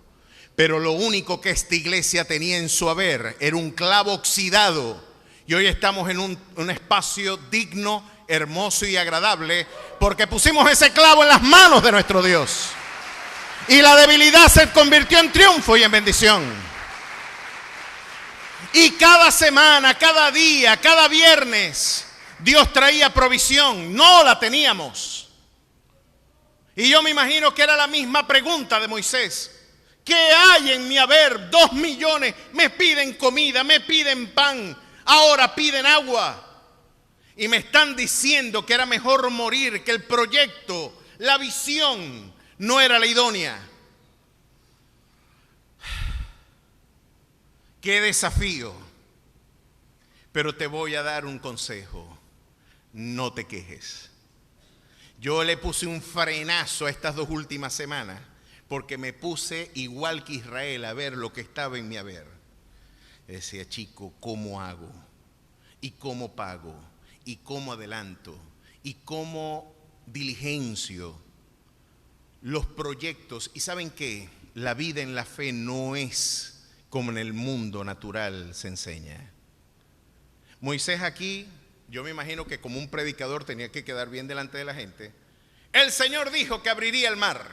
Speaker 1: Pero lo único que esta iglesia tenía en su haber era un clavo oxidado. Y hoy estamos en un espacio digno, hermoso y agradable, porque pusimos ese clavo en las manos de nuestro Dios. Y la debilidad se convirtió en triunfo y en bendición. Y cada semana, cada día, cada viernes, Dios traía provisión. No la teníamos. Y yo me imagino que era la misma pregunta de Moisés. ¿Qué hay en mi haber? 2 millones. Me piden comida, me piden pan, ahora piden agua. Y me están diciendo que era mejor morir, que el proyecto, la visión no era la idónea. qué desafío. Pero te voy a dar un consejo. No te quejes. Yo le puse un frenazo a estas 2 últimas semanas porque me puse igual que Israel a ver lo que estaba en mi haber. Decía, chico, ¿cómo hago? ¿Y cómo pago? ¿Y cómo adelanto? ¿Y cómo diligencio los proyectos? ¿Y saben qué? La vida en la fe no es como en el mundo natural se enseña. Moisés aquí, yo me imagino que como un predicador tenía que quedar bien delante de la gente. El Señor dijo que abriría el mar.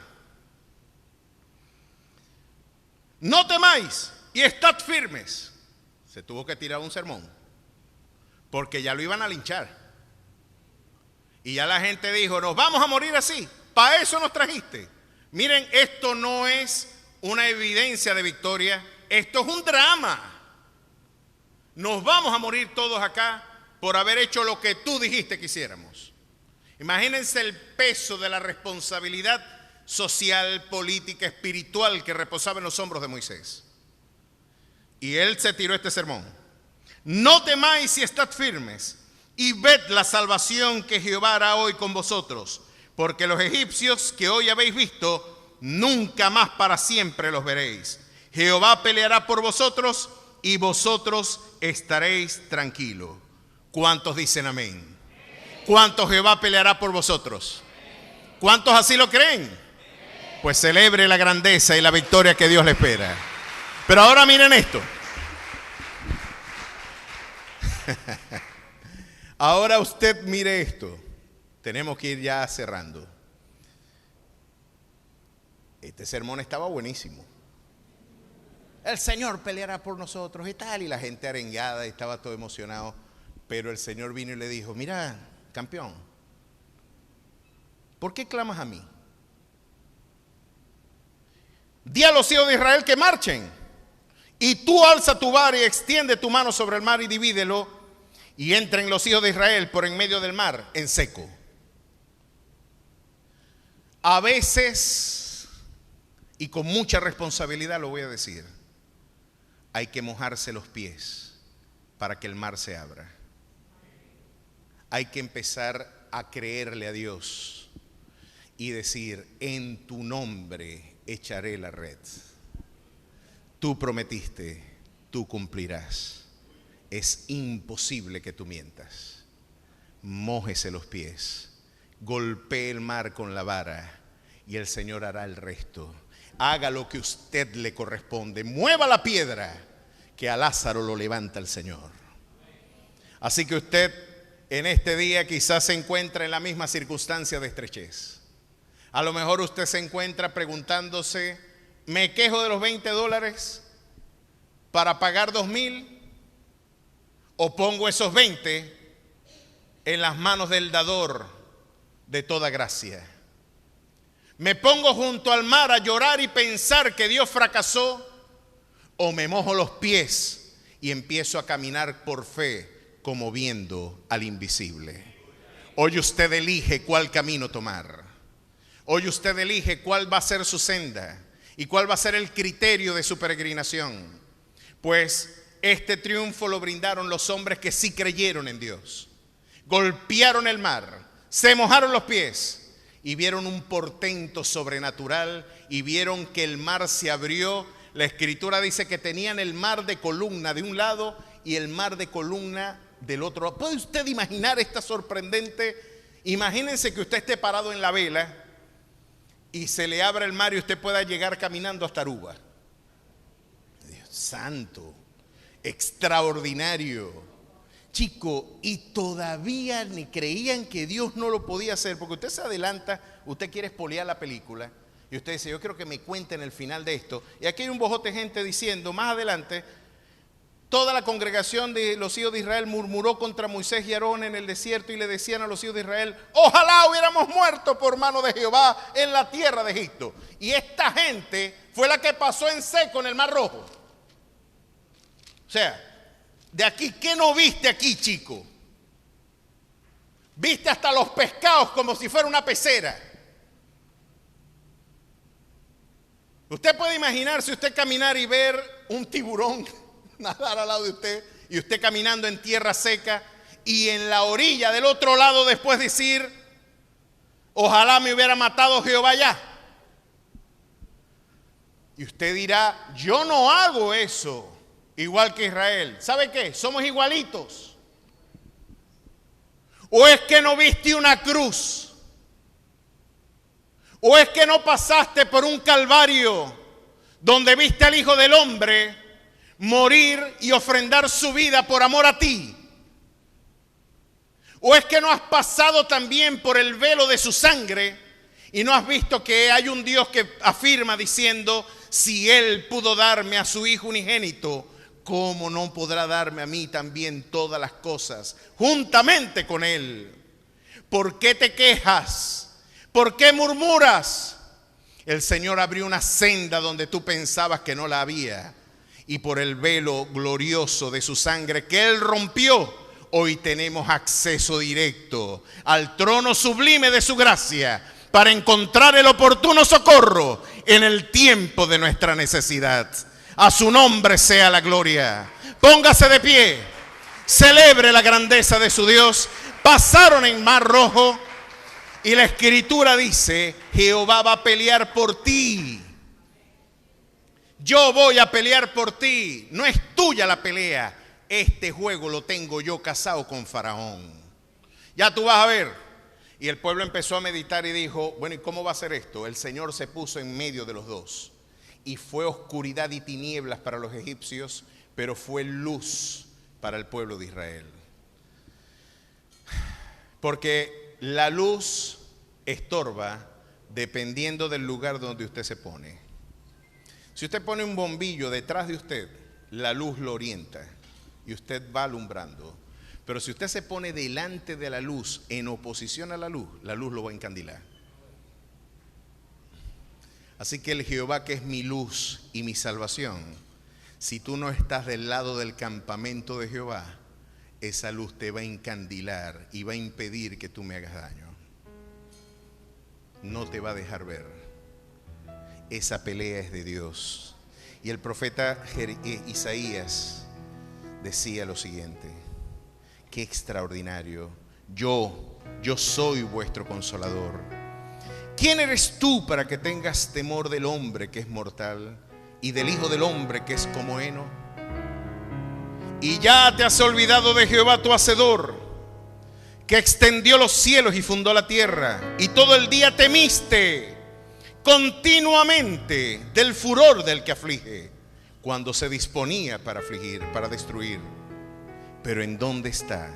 Speaker 1: No temáis y estad firmes. Se tuvo que tirar un sermón, porque ya lo iban a linchar. Y ya la gente dijo, nos vamos a morir así, para eso nos trajiste. Miren, esto no es una evidencia de victoria, esto es un drama. Nos vamos a morir todos acá por haber hecho lo que tú dijiste que hiciéramos. Imagínense el peso de la responsabilidad social, política, espiritual que reposaba en los hombros de Moisés. Y él se tiró este sermón. No temáis y estad firmes, y ved la salvación que Jehová hará hoy con vosotros, porque los egipcios que hoy habéis visto, nunca más para siempre los veréis. Jehová peleará por vosotros, y vosotros estaréis tranquilos. ¿Cuántos dicen amén? ¿Cuántos Jehová peleará por vosotros? ¿Cuántos así lo creen? Pues celebre la grandeza y la victoria que Dios le espera. Pero ahora miren esto. Ahora usted mire esto. Tenemos que ir ya cerrando. Este sermón estaba buenísimo. El Señor peleará por nosotros y tal. Y la gente arengada y estaba todo emocionado. Pero el Señor vino y le dijo, mira, campeón, ¿por qué clamas a mí? Di a los hijos de Israel que marchen. Y tú alza tu vara y extiende tu mano sobre el mar y divídelo. Y entren los hijos de Israel por en medio del mar en seco. A veces, y con mucha responsabilidad lo voy a decir, hay que mojarse los pies para que el mar se abra. Hay que empezar a creerle a Dios y decir, en tu nombre echaré la red. Tú prometiste, tú cumplirás. Es imposible que tú mientas. Mójese los pies, golpee el mar con la vara y el Señor hará el resto. Haga lo que a usted le corresponde. Mueva la piedra que a Lázaro lo levanta el Señor. Así que usted en este día quizás se encuentra en la misma circunstancia de estrechez. A lo mejor usted se encuentra preguntándose, ¿me quejo de los $20 para pagar 2,000? ¿O pongo esos 20 en las manos del dador de toda gracia? ¿Me pongo junto al mar a llorar y pensar que Dios fracasó? ¿O me mojo los pies y empiezo a caminar por fe como viendo al invisible? Hoy usted elige cuál camino tomar. Hoy usted elige cuál va a ser su senda y cuál va a ser el criterio de su peregrinación. Pues este triunfo lo brindaron los hombres que sí creyeron en Dios. Golpearon el mar, se mojaron los pies y vieron un portento sobrenatural y vieron que el mar se abrió. La Escritura dice que tenían el mar de columna de un lado y el mar de columna del otro lado. ¿Puede usted imaginar esta sorprendente? Imagínense que usted esté parado en la vela y se le abra el mar y usted pueda llegar caminando hasta Aruba. Dios santo, extraordinario. Chico, y todavía ni creían que Dios no lo podía hacer, porque usted se adelanta, usted quiere espolear la película y usted dice, yo quiero que me cuenten el final de esto. Y aquí hay un bojote de gente diciendo, más adelante, toda la congregación de los hijos de Israel murmuró contra Moisés y Aarón en el desierto y le decían a los hijos de Israel, ojalá hubiéramos muerto por mano de Jehová en la tierra de Egipto. Y esta gente fue la que pasó en seco en el Mar Rojo. O sea, de aquí, ¿qué no viste aquí, chico? Viste hasta los pescados como si fuera una pecera. Usted puede imaginarse usted caminar y ver un tiburón nadar al lado de usted y usted caminando en tierra seca y en la orilla del otro lado después decir, ojalá me hubiera matado Jehová ya. Y usted dirá, yo no hago eso igual que Israel. ¿Sabe qué? Somos igualitos. ¿O es que no viste una cruz? ¿O es que no pasaste por un calvario donde viste al Hijo del Hombre morir y ofrendar su vida por amor a ti? ¿O es que no has pasado también por el velo de su sangre y no has visto que hay un Dios que afirma diciendo, si Él pudo darme a su Hijo unigénito, ¿cómo no podrá darme a mí también todas las cosas juntamente con Él? ¿Por qué te quejas? ¿Por qué murmuras? El Señor abrió una senda donde tú pensabas que no la había. Y por el velo glorioso de su sangre que Él rompió, hoy tenemos acceso directo al trono sublime de su gracia para encontrar el oportuno socorro en el tiempo de nuestra necesidad. A su nombre sea la gloria. Póngase de pie, celebre la grandeza de su Dios. Pasaron en Mar Rojo y la Escritura dice, Jehová va a pelear por ti. Yo voy a pelear por ti. No es tuya la pelea. Este juego lo tengo yo casado con Faraón. Ya tú vas a ver. Y el pueblo empezó a meditar y dijo, bueno, ¿y cómo va a ser esto? El Señor se puso en medio de los dos. Y fue oscuridad y tinieblas para los egipcios, pero fue luz para el pueblo de Israel. Porque la luz estorba dependiendo del lugar donde usted se pone. Si usted pone un bombillo detrás de usted, la luz lo orienta y usted va alumbrando. Pero si usted se pone delante de la luz, en oposición a la luz lo va a encandilar. Así que el Jehová, que es mi luz y mi salvación, si tú no estás del lado del campamento de Jehová, esa luz te va a encandilar y va a impedir que tú me hagas daño. No te va a dejar ver. Esa pelea es de Dios. Y el profeta Isaías decía lo siguiente: qué extraordinario. Yo soy vuestro consolador. ¿Quién eres tú para que tengas temor del hombre que es mortal y del hijo del hombre que es como heno? Y ya te has olvidado de Jehová tu hacedor, que extendió los cielos y fundó la tierra, y todo el día temiste continuamente del furor del que aflige, cuando se disponía para afligir, para destruir. Pero ¿en dónde está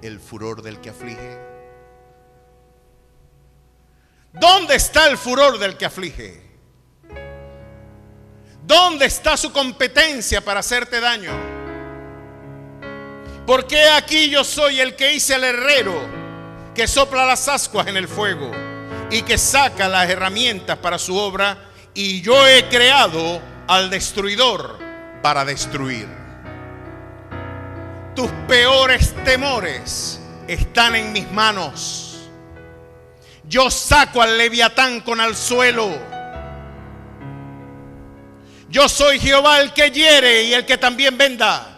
Speaker 1: el furor del que aflige? ¿Dónde está el furor del que aflige? ¿Dónde está su competencia para hacerte daño? Porque aquí yo soy el que hice al herrero, que sopla las ascuas en el fuego y que saca las herramientas para su obra, y yo he creado al destruidor para destruir. Tus peores temores están en mis manos. Yo saco al leviatán con anzuelo. Yo soy Jehová, el que hiere y el que también venda.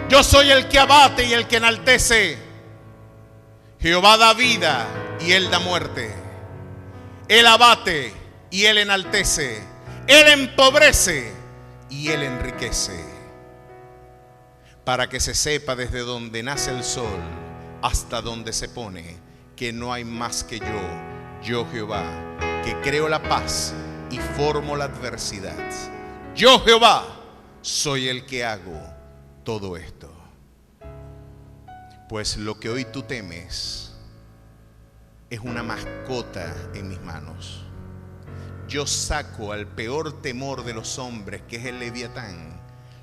Speaker 1: Yo soy el que abate y el que enaltece. Jehová da vida y Él da muerte. Él abate y Él enaltece. Él empobrece y Él enriquece. Para que se sepa desde donde nace el sol hasta donde se pone, que no hay más que yo Jehová, que creo la paz y formo la adversidad. Yo Jehová soy el que hago todo esto. Pues lo que hoy tú temes es una mascota en mis manos. Yo saco al peor temor de los hombres, que es el leviatán,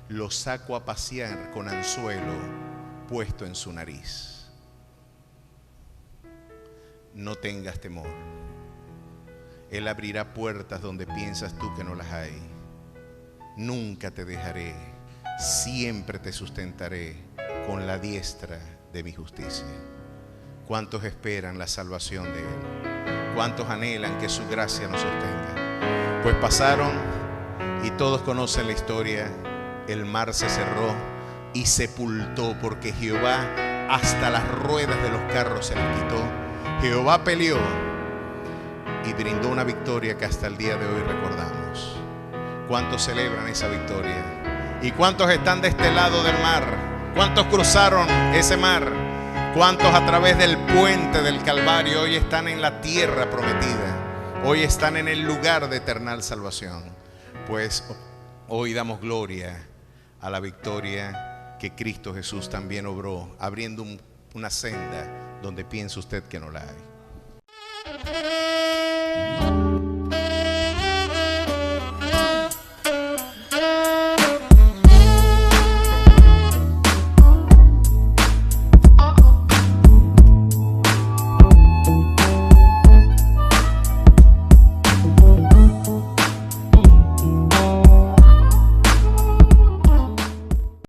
Speaker 1: lo saco a pasear con anzuelo puesto en su nariz. No tengas temor. Él abrirá puertas donde piensas tú que no las hay. Nunca te dejaré, siempre te sustentaré con la diestra de mi justicia. ¿Cuántos esperan la salvación de Él? ¿Cuántos anhelan que su gracia nos sostenga? Pues pasaron y todos conocen la historia. el mar se cerró y sepultó, porque Jehová hasta las ruedas de los carros se las quitó. Jehová peleó y brindó una victoria que hasta el día de hoy recordamos. ¿Cuántos celebran esa victoria? ¿Y cuántos están de este lado del mar? ¿Cuántos cruzaron ese mar? ¿Cuántos a través del puente del Calvario hoy están en la tierra prometida? Hoy están en el lugar de eterna salvación. Pues hoy damos gloria a la victoria que Cristo Jesús también obró, abriendo una senda donde piensa usted que no la hay.